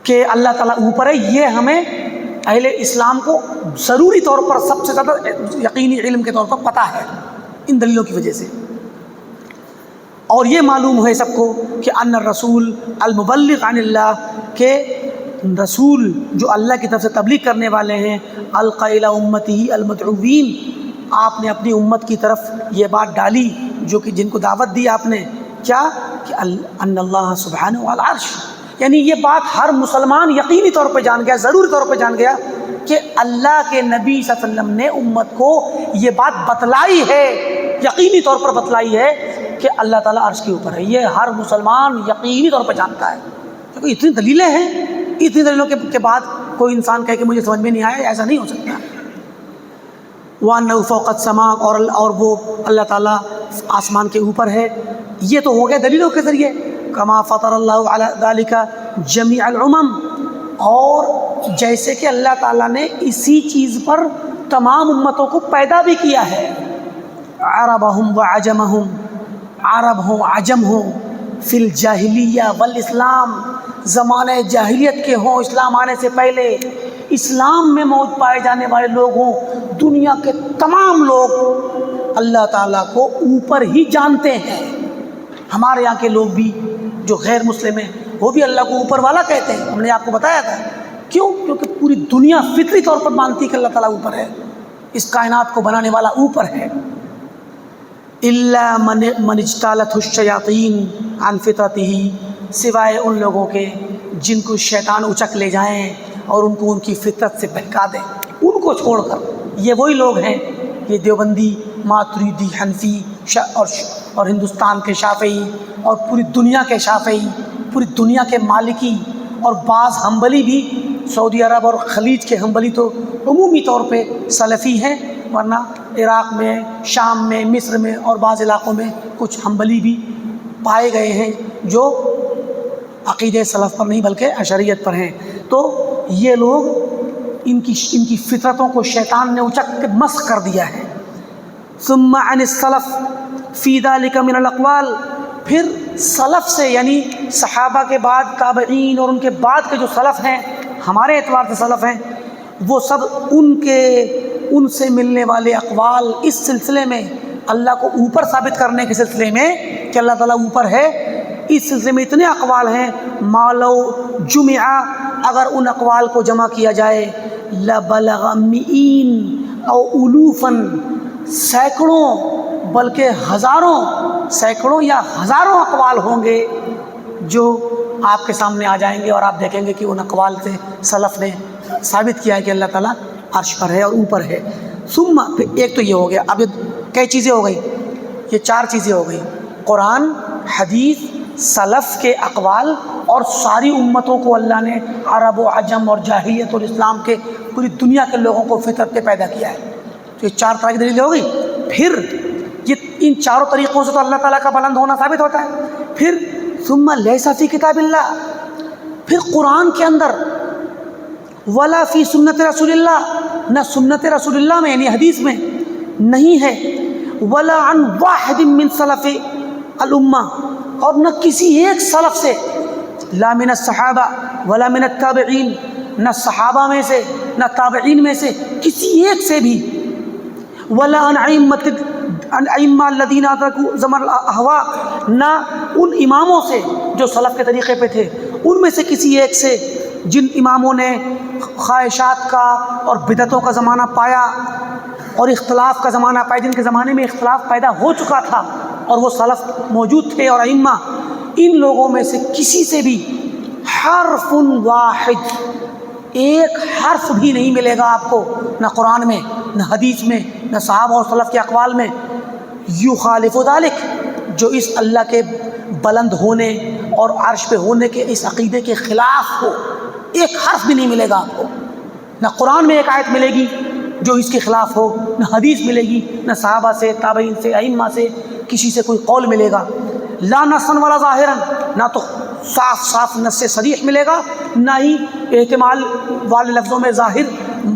کہ اللہ تعالیٰ اوپر ہے. یہ ہمیں اہل اسلام کو ضروری طور پر سب سے زیادہ یقینی علم کے طور پر پتہ ہے ان دلیلوں کی وجہ سے. اور یہ معلوم ہے سب کو کہ ان الرسول المبلغ عن اللہ، کہ رسول جو اللہ کی طرف سے تبلیغ کرنے والے ہیں، القی الی امتہ المدعوین، آپ نے اپنی امت کی طرف یہ بات ڈالی جو کہ جن کو دعوت دی آپ نے، کیا کہ ان اللہ سبحانہ علی العرش. یعنی یہ بات ہر مسلمان یقینی طور پہ جان گیا، ضروری طور پہ جان گیا کہ اللہ کے نبی صلی اللہ علیہ وسلم نے امت کو یہ بات بتلائی ہے، یقینی طور پر بتلائی ہے کہ اللہ تعالیٰ عرش کے اوپر ہے. یہ ہر مسلمان یقینی طور پہ جانتا ہے. کیونکہ اتنی دلیلیں ہیں، اتنی دلیلوں کے بعد کوئی انسان کہے کہ مجھے سمجھ میں نہیں آیا، ایسا نہیں ہو سکتا. وَأَنَّهُ فَوْقَ السَّمَاءِ، اور وہ اللہ تعالیٰ آسمان کے اوپر ہے. یہ تو ہو گیا دلیلوں کے ذریعے. کما فطر اللہ علی ذالک جمیع الامم، اور جیسے کہ اللہ تعالیٰ نے اسی چیز پر تمام امتوں کو پیدا بھی کیا ہے. عربہم وعجمہم، عرب ہوں عجم ہوں، فی الجاہلیہ والاسلام، زمانہ جاہلیت کے ہوں اسلام آنے سے پہلے، اسلام میں موجود پائے جانے والے لوگ ہوں، دنیا کے تمام لوگ اللہ تعالیٰ کو اوپر ہی جانتے ہیں. ہمارے یہاں کے لوگ بھی جو غیر مسلم ہیں وہ بھی اللہ کو اوپر والا کہتے ہیں. ہم نے آپ کو بتایا تھا کیوں؟ کیونکہ پوری دنیا فطری طور پر مانتی ہے کہ اللہ تعالیٰ اوپر ہے، اس کائنات کو بنانے والا اوپر ہے. الا من اجتالتہ الشیاطین عن فطرتہ، سوائے ان لوگوں کے جن کو شیطان اچک لے جائیں اور ان کو ان کی فطرت سے بہکا دیں، ان کو چھوڑ کر. یہ وہی لوگ ہیں، یہ دیوبندی، ماتریدی، حنفی اور ہندوستان کے شافعی اور پوری دنیا کے شافعی، پوری دنیا کے مالکی، اور بعض حنبلی بھی. سعودی عرب اور خلیج کے حنبلی تو عمومی طور پہ سلفی ہیں، ورنہ عراق میں، شام میں، مصر میں اور بعض علاقوں میں کچھ حنبلی بھی پائے گئے ہیں جو عقیدہ سلف پر نہیں بلکہ اشریعت پر ہیں. تو یہ لوگ ان کی فطرتوں کو شیطان نے اچک کے مسخ کر دیا ہے. ثم عن السلف فی ذلک من الاقوال، پھر سلف سے یعنی صحابہ کے بعد تابعین اور ان کے بعد کے جو سلف ہیں، ہمارے اعتبار سے سلف ہیں، وہ سب ان سے ملنے والے اقوال اس سلسلے میں، اللہ کو اوپر ثابت کرنے کے سلسلے میں کہ اللہ تعالیٰ اوپر ہے، اس سلسلے میں اتنے اقوال ہیں. مالو جمع، اگر ان اقوال کو جمع کیا جائے، لبلغ مئین او الوفاً، سینکڑوں بلکہ ہزاروں، سینکڑوں یا ہزاروں اقوال ہوں گے جو آپ کے سامنے آ جائیں گے، اور آپ دیکھیں گے کہ ان اقوال سے سلف نے ثابت کیا ہے کہ اللہ تعالیٰ عرش پر ہے اور اوپر ہے. ثم، ایک تو یہ ہو گیا. اب یہ کئی چیزیں ہو گئی؟ یہ 4 چیزیں ہو گئی: قرآن، حدیث، سلف کے اقوال، اور ساری امتوں کو اللہ نے عرب و عجم اور جاہلیت اور اسلام کے پوری دنیا کے لوگوں کو فطرت پہ پیدا کیا ہے. تو یہ 4 طرح کی دلیلیں ہو گئی. پھر یہ ان چاروں طریقوں سے تو اللہ تعالیٰ کا بلند ہونا ثابت ہوتا ہے. پھر ثم لیس فی کتاب اللہ، پھر قرآن کے اندر، ولا فی سنت رسول اللہ، نہ سنت رسول اللہ میں یعنی حدیث میں نہیں ہے، ولا عن واحد من سلف الامہ، اور نہ کسی ایک سلف سے، لا من الصحابہ ولا من التابعین، نہ صحابہ میں سے نہ تابعین میں سے کسی ایک سے بھی، ولا عن ائمہ الذین ادرکوا زمر الاہواء، نہ ان اماموں سے جو سلف کے طریقے پہ تھے، ان میں سے کسی ایک سے جن اماموں نے خواہشات کا اور بدعتوں کا زمانہ پایا اور اختلاف کا زمانہ پایا، جن کے زمانے میں اختلاف پیدا ہو چکا تھا اور وہ سلف موجود تھے اور ائمہ، ان لوگوں میں سے کسی سے بھی حرف واحد، ایک حرف بھی نہیں ملے گا آپ کو، نہ قرآن میں، نہ حدیث میں، نہ صحابہ اور سلف کے اقوال میں، یخالف ذالک، جو اس اللہ کے بلند ہونے اور عرش پہ ہونے کے اس عقیدے کے خلاف ہو. ایک حرف بھی نہیں ملے گا آپ کو، نہ قرآن میں ایک آیت ملے گی جو اس کے خلاف ہو، نہ حدیث ملے گی، نہ صحابہ سے، تابعین سے، ائمہ سے کسی سے کوئی قول ملے گا. لا نصن ولا ظاہرا، نہ تو صاف صاف نص صریح ملے گا، نہ ہی احتمال والے لفظوں میں ظاہر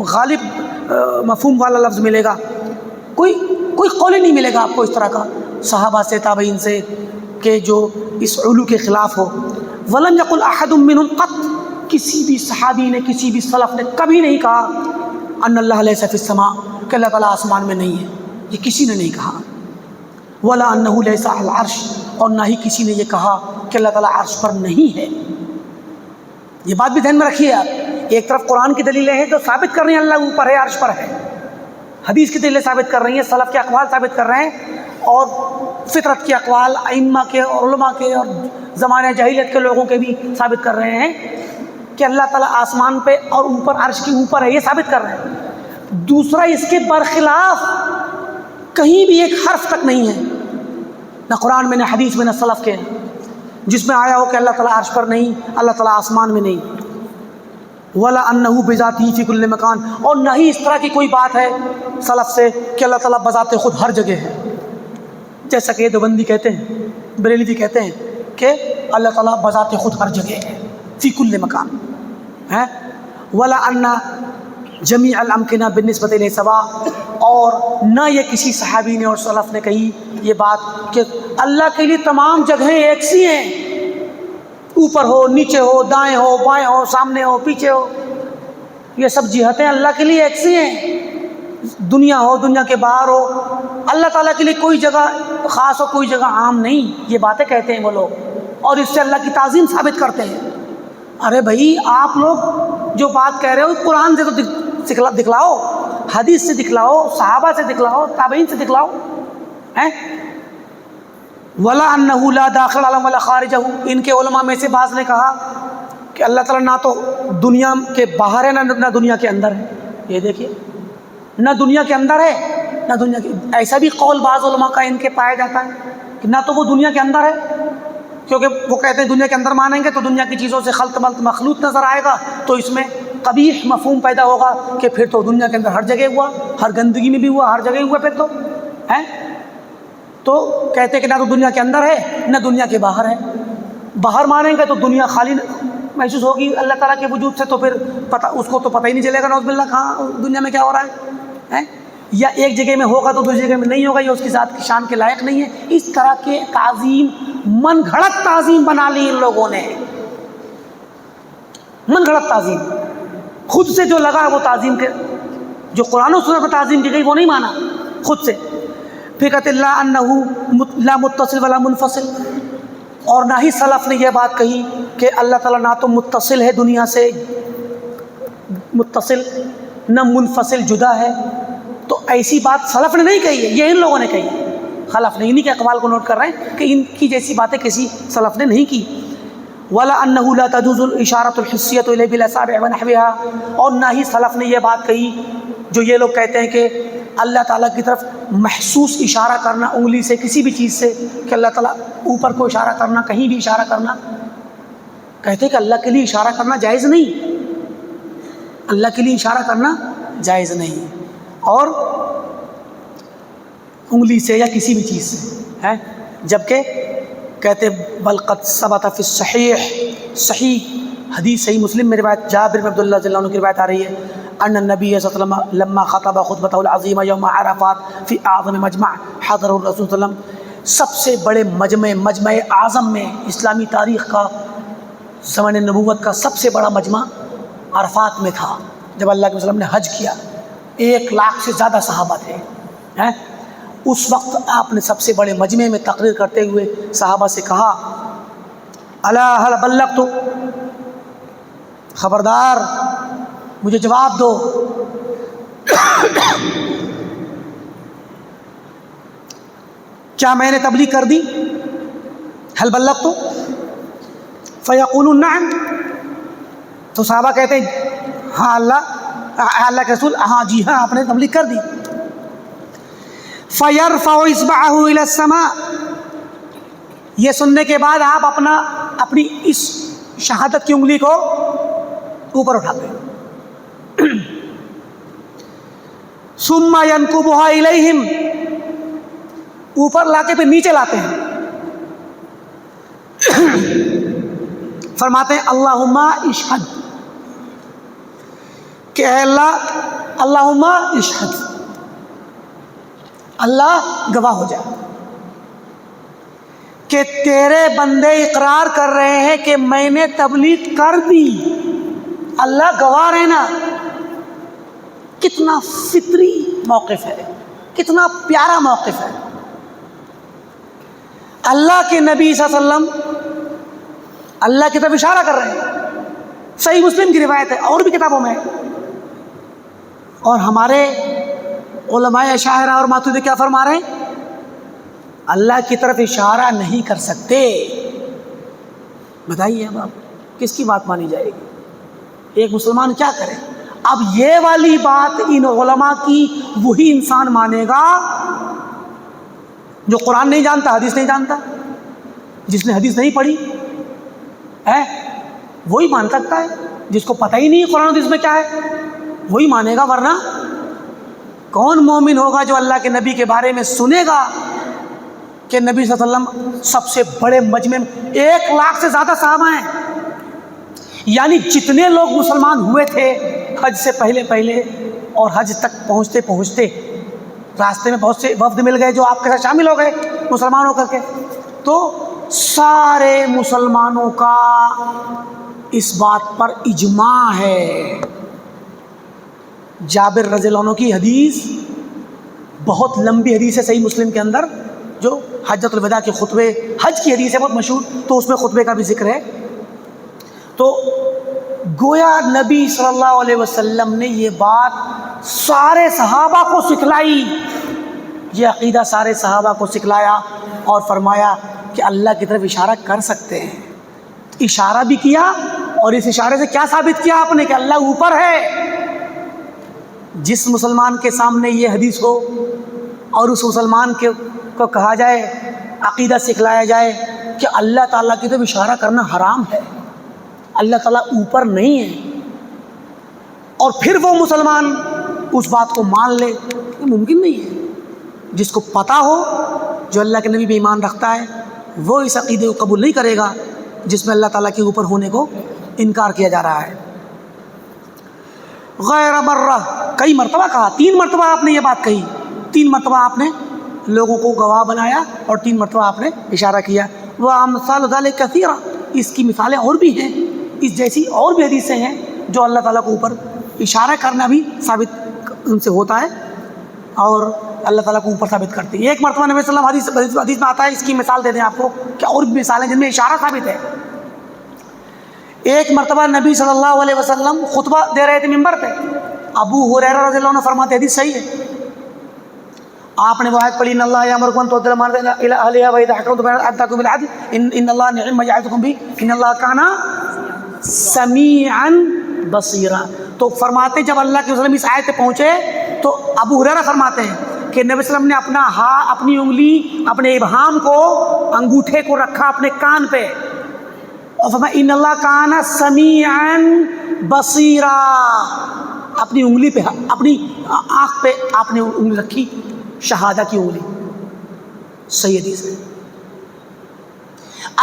غالب مفہوم والا لفظ ملے گا، کوئی قول ہی نہیں ملے گا آپ کو اس طرح کا صحابہ سے تابعین سے کہ جو اس علو کے خلاف ہو۔ وَلَمْ يَقُلْ أَحَدٌ مِّنْهُمْ قَطْ، کسی بھی صحابی نے، کسی بھی سلف نے کبھی نہیں کہا ان اللہ لیس فی السماء، کہ اللہ تعالیٰ آسمان میں نہیں ہے، یہ کسی نے نہیں کہا۔ ولا انہ لیس علی العرش، اور نہ ہی کسی نے یہ کہا کہ اللہ تعالیٰ عرش پر نہیں ہے۔ یہ بات بھی دھیان میں رکھیے آپ، ایک طرف قرآن کی دلیلیں ہیں جو ثابت کر رہی ہیں اللہ اوپر ہے، عرش پر ہے، حدیث کی دلیلیں ثابت کر رہی ہیں، سلف کے اقوال ثابت کر رہے ہیں، اور فطرت کے اقوال ائمہ کے اور علماء کے اور زمانہ جاہلیت کے لوگوں کے بھی ثابت کر رہے ہیں کہ اللہ تعالیٰ آسمان پہ اور اوپر عرش کے اوپر ہے، یہ ثابت کر رہے ہیں۔ دوسرا، اس کے برخلاف کہیں بھی ایک حرف تک نہیں ہے، نہ قرآن میں، نہ حدیث میں، نہ سلف کے، جس میں آیا ہو کہ اللہ تعالیٰ عرش پر نہیں، اللہ تعالیٰ آسمان میں نہیں۔ ولا انہ بذاتہ فی کل مکان، اور نہ ہی اس طرح کی کوئی بات ہے سلف سے کہ اللہ تعالیٰ بذات خود ہر جگہ ہے، جیسا کہ دیوبندی کہتے ہیں، بریلوی کہتے ہیں کہ اللہ تعالیٰ بذات خود ہر جگہ ہے، فی کل مکان ہے۔ ولا ان جمیع الامکنہ بالنسبۃ الیہ سواء، اور نہ یہ کسی صحابی نے اور سلف نے کہی یہ بات کہ اللہ کے لیے تمام جگہیں ایک سی ہیں، اوپر ہو، نیچے ہو، دائیں ہو، بائیں ہو، سامنے ہو، پیچھے ہو، یہ سب جہتیں اللہ کے لیے ایک سی ہیں، دنیا ہو، دنیا کے باہر ہو، اللہ تعالیٰ کے لیے کوئی جگہ خاص ہو، کوئی جگہ عام نہیں، یہ باتیں کہتے ہیں وہ لوگ، اور اس سے اللہ کی تعظیم ثابت کرتے ہیں۔ ارے بھائی، آپ لوگ جو بات کہہ رہے ہو قرآن سے تو دکھلاؤ، حدیث سے دکھلاؤ، صحابہ سے دکھلاؤ، تابعین سے دکھلاؤ ہیں۔ ولا انہ لا داخل عالم ولا خارجہ، ان کے علماء میں سے بعض نے کہا کہ اللہ تعالیٰ نہ تو دنیا کے باہر ہے، نہ دنیا کے اندر ہے۔ یہ دیکھیے، نہ دنیا کے اندر ہے، نہ دنیا کے، ایسا بھی قول بعض علماء کا ان کے پایا جاتا ہے کہ نہ تو وہ دنیا کے اندر ہے، کیونکہ وہ کہتے ہیں دنیا کے اندر مانیں گے تو دنیا کی چیزوں سے خلط ملط مخلوط نظر آئے گا، تو اس میں قبیح مفہوم پیدا ہوگا کہ پھر تو دنیا کے اندر ہر جگہ ہوا، ہر گندگی میں بھی ہوا، ہر جگہ ہوا پھر تو ہے۔ تو کہتے ہیں کہ نہ تو دنیا کے اندر ہے، نہ دنیا کے باہر ہے۔ باہر مانیں گے تو دنیا خالی محسوس ہوگی اللہ تعالیٰ کے وجود سے، تو پھر اس کو تو پتہ ہی نہیں چلے گا نعوذ باللہ کہاں دنیا میں کیا ہو رہا ہے، یا ایک جگہ میں ہوگا تو دوسری جگہ میں نہیں ہوگا، یہ اس کی ذات کی شان کے لائق نہیں ہے۔ اس طرح کے تعظیم، من گھڑت تعظیم بنا لی ان لوگوں نے، من گھڑت تعظیم، خود سے جو لگا وہ تعظیم کے، جو قرآن و سنت پر تعظیم کی گئی وہ نہیں مانا خود سے۔ پھر کہتے لا انہ لا متصل ولا منفصل، اور نہ ہی سلف نے یہ بات کہی کہ اللہ تعالیٰ نہ تو متصل ہے دنیا سے، متصل، نہ منفصل جدا ہے، تو ایسی بات سلف نے نہیں کہی ہے، یہ ان لوگوں نے کہی ہے، خلف نے، انہی کے اقوال کو نوٹ کر رہے ہیں کہ ان کی جیسی باتیں کسی سلف نے نہیں کی۔ ولا انہ لا تجوز الاشارۃ الحسیۃ الیہ بالاصابع ونحوها، اور نہ ہی سلف نے یہ بات کہی جو یہ لوگ کہتے ہیں کہ اللہ تعالیٰ کی طرف محسوس اشارہ کرنا انگلی سے کسی بھی چیز سے، کہ اللہ تعالیٰ اوپر کو اشارہ کرنا، کہیں بھی اشارہ کرنا، کہتے ہیں کہ اللہ کے لیے اشارہ کرنا جائز نہیں، اللہ کے لیے اشارہ کرنا جائز نہیں، اور انگلی سے یا کسی بھی چیز سے ہے۔ جبکہ کہتے بل قد ثبت فی الصحیح، صحیح حدیث صحیح مسلم میں روایت جابر بن عبداللہ رضی اللہ عنہ کی روایت آ رہی ہے، ان النبی صلی اللہ علیہ وسلم لما خطب خطبته العظیمہ یوم عرفات فی اعظم مجمع حضر الرسول صلی اللہ علیہ وسلم، سب سے بڑے مجمع اعظم میں، اسلامی تاریخ کا، زمانِ نبوت کا سب سے بڑا مجمع عرفات میں تھا جب اللہ کے وسلم نے حج کیا، 1,00,000 سے زیادہ صحابہ تھے ہیں۔ اس وقت آپ نے سب سے بڑے مجمع میں تقریر کرتے ہوئے صحابہ سے کہا الا هل بلغت، خبردار مجھے جواب دو، کیا میں نے تبلیغ کر دی؟ هل بلغت؟ فیقولون نعم، تو صحابہ کہتے ہیں ہاں اللہ کے رسول، ہاں جی ہاں آپ نے تبلیغ کر دی۔ فیرفع اصبعہ الی السماء، یہ سننے کے بعد آپ اپنی اس شہادت کی انگلی کو اوپر اٹھاتے ہیں، ثم ینکبها الیہم، اوپر لا کے پھر نیچے لاتے ہیں، فرماتے ہیں اللہم اشہد، کہ اے اللہ اللہم اشہد، اللہ گواہ ہو جائے کہ تیرے بندے اقرار کر رہے ہیں کہ میں نے تبلیغ کر دی، اللہ گواہ رہنا۔ کتنا فطری موقف ہے، کتنا پیارا موقف ہے۔ اللہ کے نبی صلی اللہ علیہ وسلم اللہ کی طرف اشارہ کر رہے ہیں، صحیح مسلم کی روایت ہے، اور بھی کتابوں میں۔ اور ہمارے علماء اشاعرہ اور ماتریدی کیا فرما رہے ہیں؟ اللہ کی طرف اشارہ نہیں کر سکتے۔ بتائیے اب آپ کس کی بات مانی جائے گی؟ ایک مسلمان کیا کرے؟ اب یہ والی بات ان علماء کی وہی انسان مانے گا جو قرآن نہیں جانتا، حدیث نہیں جانتا، جس نے حدیث نہیں پڑھی ہے وہی مان سکتا ہے۔ جس کو پتہ ہی نہیں قرآن حدیث میں کیا ہے وہی مانے گا، ورنہ کون مومن ہوگا جو اللہ کے نبی کے بارے میں سنے گا کہ نبی صلی اللہ علیہ وسلم سب سے بڑے مجمع میں 1 لاکھ سے زیادہ صحابہ ہیں، یعنی جتنے لوگ مسلمان ہوئے تھے حج سے پہلے اور حج تک پہنچتے پہنچتے راستے میں بہت سے وفد مل گئے جو آپ کے ساتھ شامل ہو گئے مسلمان ہو کر کے، تو سارے مسلمانوں کا اس بات پر اجماع ہے۔ جابر رضی اللہ عنہ کی حدیث بہت لمبی حدیث ہے صحیح مسلم کے اندر، جو حجۃ الوداع کے خطبے، حج کی حدیث ہے بہت مشہور، تو اس میں خطبے کا بھی ذکر ہے۔ تو گویا نبی صلی اللہ علیہ وسلم نے یہ بات سارے صحابہ کو سکھلائی، یہ عقیدہ سارے صحابہ کو سکھلایا اور فرمایا کہ اللہ کی طرف اشارہ کر سکتے ہیں۔ اشارہ بھی کیا، اور اس اشارے سے کیا ثابت کیا آپ نے؟ کہ اللہ اوپر ہے۔ جس مسلمان کے سامنے یہ حدیث ہو اور اس مسلمان کو کہا جائے، عقیدہ سکھلایا جائے کہ اللہ تعالیٰ کی طرف اشارہ کرنا حرام ہے، اللہ تعالیٰ اوپر نہیں ہے، اور پھر وہ مسلمان اس بات کو مان لے، یہ ممکن نہیں ہے۔ جس کو پتہ ہو، جو اللہ کے نبی پہ ایمان رکھتا ہے، وہ اس عقیدے کو قبول نہیں کرے گا جس میں اللہ تعالیٰ کے اوپر ہونے کو انکار کیا جا رہا ہے۔ غیر مرہ، کئی مرتبہ کہا، 3 مرتبہ آپ نے یہ بات کہی، 3 مرتبہ آپ نے لوگوں کو گواہ بنایا اور 3 مرتبہ آپ نے اشارہ کیا۔ وَأَمْثَالُ ذَلِكَ كَثِيرًا، اس کی مثالیں اور بھی ہیں، اس جیسی اور بھی حدیثیں ہیں جو اللہ تعالیٰ کو اوپر اشارہ کرنا بھی ثابت ان سے ہوتا ہے اور اللہ تعالیٰ کو اوپر ثابت کرتی ہے۔ ایک مرتبہ نبی صلی اللہ علیہ وسلم حدیث میں آتا ہے، اس کی مثال دے دیں آپ کو کہ اور بھی مثالیں جن میں اشارہ ثابت ہے۔ ایک مرتبہ نبی صلی اللہ علیہ وسلم خطبہ دے رہے تھے ممبر پہ، ابو ہریرہ رضی اللہ عنہ فرماتے، حدیث صحیح ہے، آپ نے وہ آیت پڑھی، ان اللہ یامرکم ان تؤدوا الامانات الی اہلہا واذا حکمتم بین الناس ان تحکموا بالعدل ان اللہ نعم ما یعظکم بہ ان اللہ کان سمیعا بصیرا۔ تو فرماتے جب اللہ کے وسلم اس آیت پہ پہنچے تو ابو ہریرہ فرماتے ہیں کہ نبی صلی اللہ علیہ وسلم نے اپنی انگلی، اپنے ابہام کو، انگوٹھے کو رکھا اپنے کان پہ اور فرمایا ان اللہ کان سمیعا بصیرا، اپنی انگلی پہ، اپنی آنکھ پہ آپ نے انگلی رکھی، شہادہ کی انگلی، صحیح حدیث ہے۔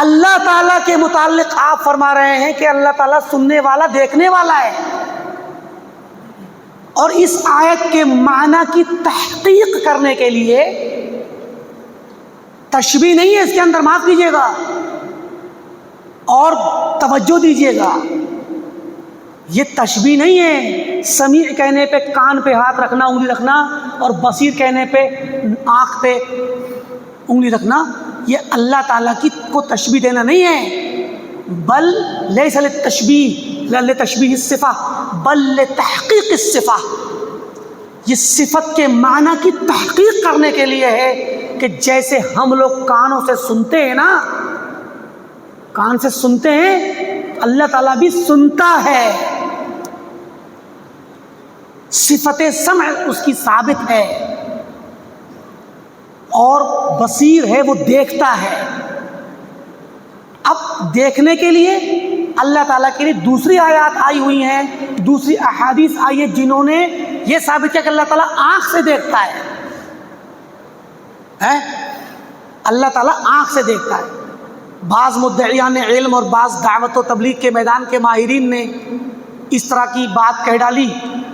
اللہ تعالیٰ کے متعلق آپ فرما رہے ہیں کہ اللہ تعالیٰ سننے والا، دیکھنے والا ہے، اور اس آیت کے معنی کی تحقیق کرنے کے لیے تشبیہ نہیں ہے اس کے اندر، معاف کیجیے گا اور توجہ دیجیے گا، یہ تشبیہ نہیں ہے۔ سمیع کہنے پہ کان پہ ہاتھ رکھنا، انگلی رکھنا، اور بصیر کہنے پہ آنکھ پہ انگلی رکھنا، یہ اللہ تعالیٰ کو تشبیہ دینا نہیں ہے، بل لیس للتشبیہ لتشبیہ الصفہ بل لتحقیق الصفہ، یہ صفت کے معنی کی تحقیق کرنے کے لیے ہے کہ جیسے ہم لوگ کانوں سے سنتے ہیں نا، کان سے سنتے ہیں، اللہ تعالیٰ بھی سنتا ہے، صفت سمع اس کی ثابت ہے، اور بصیر ہے، وہ دیکھتا ہے۔ اب دیکھنے کے لیے اللہ تعالیٰ کے لیے دوسری آیات آئی ہوئی ہیں، دوسری احادیث آئی ہیں جنہوں نے یہ ثابت کیا کہ اللہ تعالیٰ آنکھ سے دیکھتا ہے، اللہ تعالیٰ آنکھ سے دیکھتا ہے۔ بعض مدعیان علم اور بعض دعوت و تبلیغ کے میدان کے ماہرین نے اس طرح کی بات کہہ ڈالی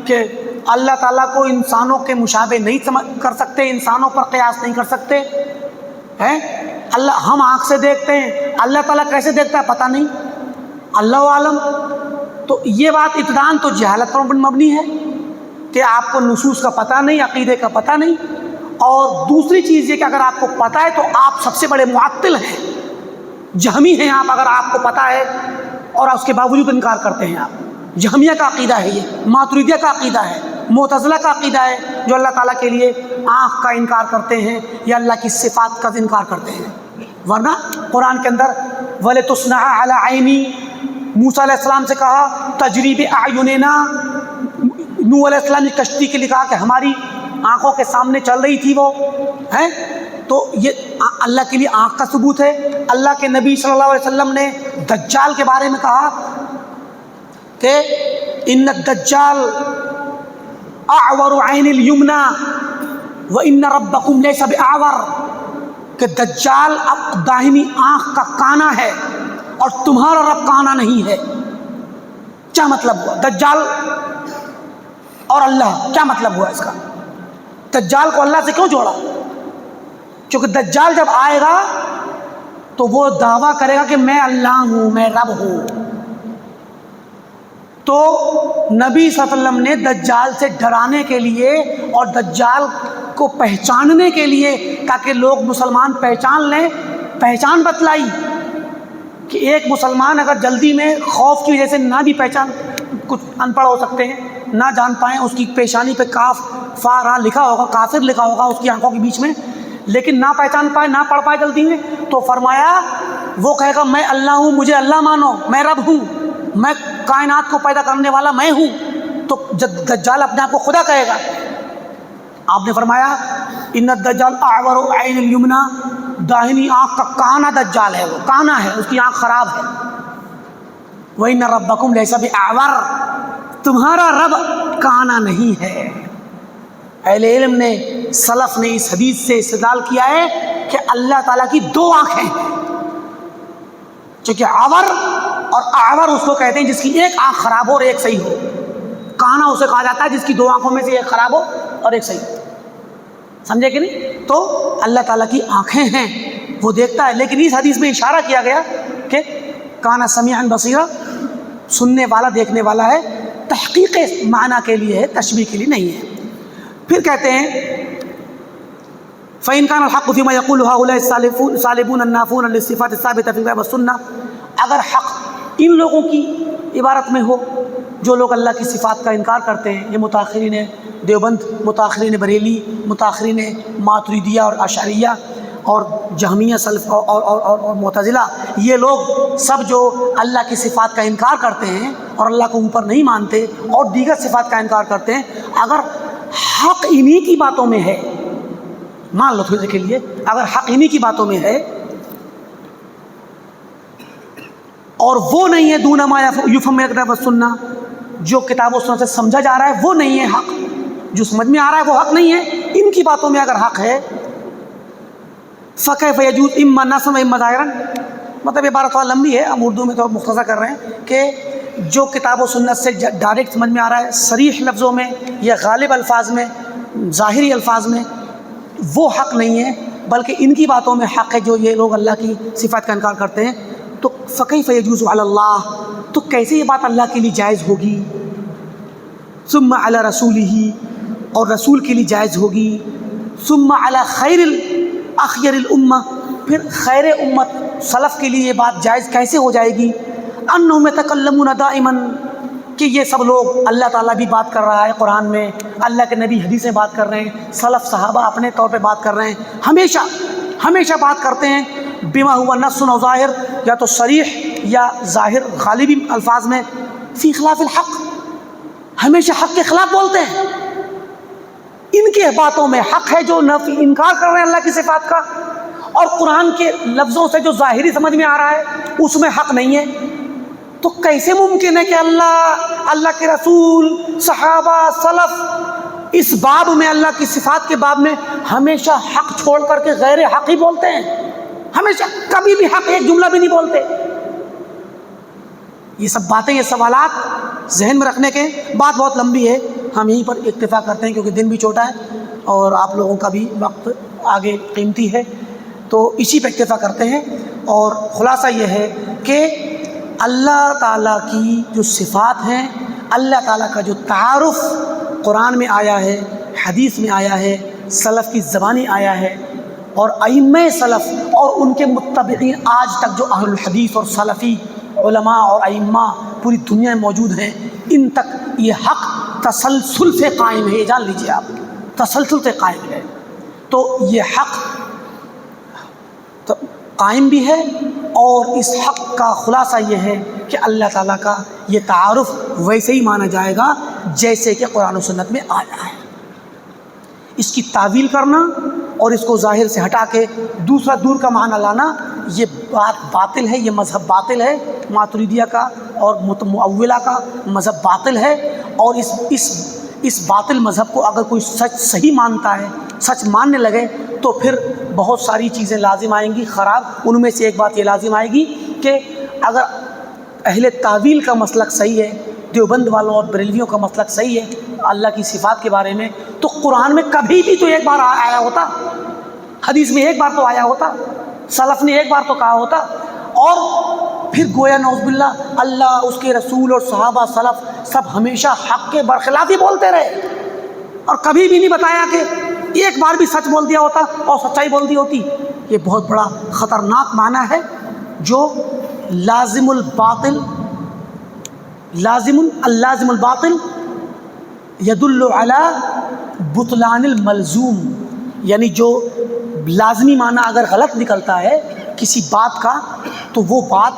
کہ اللہ تعالیٰ کو انسانوں کے مشابہ نہیں کر سکتے، انسانوں پر قیاس نہیں کر سکتے ہیں۔ اللہ ہم آنکھ سے دیکھتے ہیں، اللہ تعالیٰ کیسے دیکھتا ہے پتہ نہیں، اللہ عالم۔ تو یہ بات ابتداءً تو جہالت پر مبنی ہے کہ آپ کو نصوص کا پتہ نہیں، عقیدے کا پتہ نہیں، اور دوسری چیز یہ کہ اگر آپ کو پتہ ہے تو آپ سب سے بڑے معطل ہیں، جہمی ہیں آپ، اگر آپ کو پتہ ہے اور اس کے باوجود انکار کرتے ہیں آپ۔ جہمیہ کا عقیدہ ہے یہ، ماتریدیہ کا عقیدہ ہے، معتزلہ کا عقیدہ ہے، جو اللہ تعالیٰ کے لیے آنکھ کا انکار کرتے ہیں یا اللہ کی صفات کا انکار کرتے ہیں۔ ورنہ قرآن کے اندر وَلِتُصْنَعَ عَلَىٰ عَيْنِي، موسیٰ علیہ السلام سے کہا تَجْرِي بِأَعْيُنِنَا، نوح علیہ السلام نے کشتی کے لیے کہا کہ ہماری آنکھوں کے سامنے چل رہی تھی وہ ہیں، تو یہ اللہ کے لیے آنکھ کا ثبوت ہے۔ اللہ کے نبی صلی اللہ علیہ وسلم نے دجال کے بارے میں کہا کہ ان الدجال اعور عین الیمنا وان ربکم لیس باعور، کہ دجال اب داہنی آنکھ کا کانا ہے اور تمہارا رب کانا نہیں ہے۔ کیا مطلب ہوا دجال اور اللہ؟ کیا مطلب ہوا اس کا؟ دجال کو اللہ سے کیوں جوڑا؟ چونکہ دجال جب آئے گا تو وہ دعویٰ کرے گا کہ میں اللہ ہوں، میں رب ہوں۔ تو نبی صلی اللہ علیہ وسلم نے دجال سے ڈرانے کے لیے اور دجال کو پہچاننے کے لیے، تاکہ لوگ مسلمان پہچان لیں، پہچان بتلائی کہ ایک مسلمان اگر جلدی میں خوف کی وجہ سے نہ بھی پہچان، کچھ ان پڑھ ہو سکتے ہیں، نہ جان پائیں، اس کی پیشانی پہ کاف فا را لکھا ہوگا، کافر لکھا ہوگا اس کی آنکھوں کے بیچ میں، لیکن نہ پہچان پائے، نہ پڑھ پائے جلدی میں، تو فرمایا وہ کہے گا میں اللہ ہوں، مجھے اللہ مانو، میں رب ہوں، میں کائنات کو پیدا کرنے والا میں ہوں۔ تو دجال اپنے آپ کو خدا کہے گا۔ آپ نے فرمایا ان الدجال اعور عین الیمنا، داہنی آنکھ کا کانا دجال ہے، وہ کانا ہے، اس کی آنکھ خراب ہے۔ وَإِنَّ رَبَّكُمْ لَيْسَ بِأَعْوَرَ، تمہارا رب کانا نہیں ہے۔ اہل علم نے، سلف نے اس حدیث سے استدلال کیا ہے کہ اللہ تعالیٰ کی دو آنکھیں ہیں، چونکہ عور اور اعور اس کو کہتے ہیں جس کی ایک آنکھ خراب ہو اور ایک صحیح ہو۔ کانا اسے کہا جاتا ہے جس کی دو آنکھوں میں سے ایک خراب ہو اور ایک صحیح ہو۔ سمجھے کہ نہیں؟ تو اللہ تعالیٰ کی آنکھیں ہیں، وہ دیکھتا ہے، لیکن اس حدیث میں اشارہ کیا گیا کہ کانا سمیعا بصیرا، سننے والا دیکھنے والا ہے، تحقیق معنی کے لیے ہے، تشبیہ کے لیے نہیں ہے۔ پھر کہتے ہیں فَإِنْ كَانَ الْحَقُّ فِي مَا يَقُولُ هَؤُلَاءِ الصَّالِبُونَ النَّافُونَ لِلصِّفَاتِ الثَّابِتَةِ فِي الْكِتَابِ وَالسُّنَّةِ، اگر حق ان لوگوں کی عبارت میں ہو جو لوگ اللہ کی صفات کا انکار کرتے ہیں، یہ متاخرین دیوبند، متاخرین بریلی، متاخرین ماتریدیہ اور اشعریہ اور جہمیہ سلف اور معتزلہ، یہ لوگ سب جو اللہ کی صفات کا انکار کرتے ہیں اور اللہ کو اوپر نہیں مانتے اور دیگر صفات کا انکار کرتے ہیں، اگر حق انہی کی باتوں میں ہے، مان لو تھوڑے کے لیے، اگر حق انہی کی باتوں میں ہے اور وہ نہیں ہے دون ما یفہم من الکتاب والسنہ، جو کتاب و سنت سے سمجھا جا رہا ہے وہ نہیں ہے حق، جو سمجھ میں آ رہا ہے وہ حق نہیں ہے، ان کی باتوں میں اگر حق ہے فَكَيْفَ يَجُوزُ إِمَّا نَصًا وَإِمَّا ظَاہِرًا، مطلب یہ عبارت تھوڑا لمبی ہے، ہم اردو میں تو مختصر کر رہے ہیں کہ جو کتاب و سنت سے ڈائریکٹ سمجھ میں آ رہا ہے، صریح لفظوں میں یا غالب الفاظ میں، ظاہری الفاظ میں، وہ حق نہیں ہے، بلکہ ان کی باتوں میں حق ہے جو یہ لوگ اللہ کی صفات کا انکار کرتے ہیں۔ تو فَكَيْفَ يَجُوزُ عَلَى اللَّهِ، تو کیسے یہ بات اللہ کے لیے جائز ہوگی، ثُمَّ عَلَى رَسُولِهِ، اور رسول کے لیے جائز ہوگی، ثُمَّ عَلَى خَيْرِ اخیر الامہ، پھر خیر امت سلف کے لیے یہ بات جائز کیسے ہو جائے گی، انہم یتکلمون دائما، کہ یہ سب لوگ، اللہ تعالیٰ بھی بات کر رہا ہے قرآن میں، اللہ کے نبی حدیث میں بات کر رہے ہیں، سلف صحابہ اپنے طور پہ بات کر رہے ہیں، ہمیشہ بات کرتے ہیں بما ہوا نص و ظاہر، یا تو صریح یا ظاہر غالبی الفاظ میں، فی خلاف الحق، ہمیشہ حق کے خلاف بولتے ہیں۔ ان کے باتوں میں حق ہے جو نفی انکار کر رہے ہیں اللہ کی صفات کا، اور قرآن کے لفظوں سے جو ظاہری سمجھ میں آ رہا ہے اس میں حق نہیں ہے۔ تو کیسے ممکن ہے کہ اللہ کے رسول، صحابہ، سلف اس باب میں، اللہ کی صفات کے باب میں ہمیشہ حق چھوڑ کر کے غیر حق ہی بولتے ہیں، ہمیشہ کبھی بھی حق ایک جملہ بھی نہیں بولتے؟ یہ سب باتیں، یہ سوالات ذہن میں رکھنے کے، بات بہت لمبی ہے، ہم یہیں پر اکتفا کرتے ہیں کیونکہ دن بھی چھوٹا ہے اور آپ لوگوں کا بھی وقت آگے قیمتی ہے، تو اسی پہ اکتفا کرتے ہیں۔ اور خلاصہ یہ ہے کہ اللہ تعالیٰ کی جو صفات ہیں، اللہ تعالیٰ کا جو تعارف قرآن میں آیا ہے، حدیث میں آیا ہے، سلف کی زبانی آیا ہے، اور ائمہ سلف اور ان کے متبعین آج تک جو اہل الحدیث اور سلفی علماء اور ائمہ پوری دنیا میں موجود ہیں، ان تک یہ حق تسلسل سے قائم ہے۔ یہ جان لیجیے آپ، تسلسل سے قائم ہے۔ تو یہ حق قائم بھی ہے، اور اس حق کا خلاصہ یہ ہے کہ اللہ تعالیٰ کا یہ تعارف ویسے ہی مانا جائے گا جیسے کہ قرآن و سنت میں آیا ہے۔ اس کی تعویل کرنا اور اس کو ظاہر سے ہٹا کے دوسرا دور کا معنی لانا، یہ بات باطل ہے، یہ مذہب باطل ہے، ماتریدیہ کا اور معوّلہ کا مذہب باطل ہے۔ اور اس باطل مذہب کو اگر کوئی سچ صحیح مانتا ہے، سچ ماننے لگے، تو پھر بہت ساری چیزیں لازم آئیں گی خراب۔ ان میں سے ایک بات یہ لازم آئے گی کہ اگر اہل تعویل کا مسلک صحیح ہے، دیوبند والوں اور بریلویوں کا مسلک صحیح ہے اللہ کی صفات کے بارے میں، تو قرآن میں کبھی بھی تو ایک بار آیا ہوتا، حدیث میں ایک بار تو آیا ہوتا، سلف نے ایک بار تو کہا ہوتا، اور پھر گویا نعوذ باللہ اللہ، اس کے رسول اور صحابہ سلف سب ہمیشہ حق کے برخلاف ہی بولتے رہے، اور کبھی بھی نہیں بتایا کہ ایک بار بھی سچ بول دیا ہوتا اور سچائی بول دی ہوتی۔ یہ بہت بڑا خطرناک معنی ہے جو لازم الباطل یدل علی بطلان الملزوم، یعنی جو لازمی معنی اگر غلط نکلتا ہے کسی بات کا تو وہ بات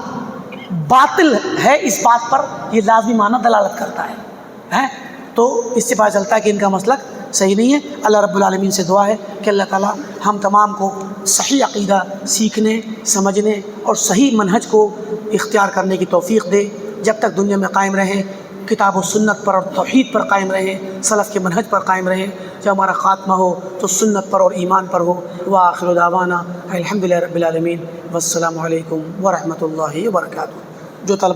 باطل ہے، اس بات پر یہ لازمی معنی دلالت کرتا ہے۔ تو اس سے پتہ چلتا ہے کہ ان کا مسلک صحیح نہیں ہے۔ اللہ رب العالمین سے دعا ہے کہ اللہ تعالیٰ ہم تمام کو صحیح عقیدہ سیکھنے، سمجھنے اور صحیح منہج کو اختیار کرنے کی توفیق دے۔ جب تک دنیا میں قائم رہیں، کتاب و سنت پر اور توحید پر قائم رہیں، سلف کے منہج پر قائم رہیں۔ جب ہمارا خاتمہ ہو تو سنت پر اور ایمان پر ہو۔ وآخر دعوانا الحمدللہ رب العالمین، والسلام علیکم ورحمۃ اللہ وبرکاتہ۔ جو طلبہ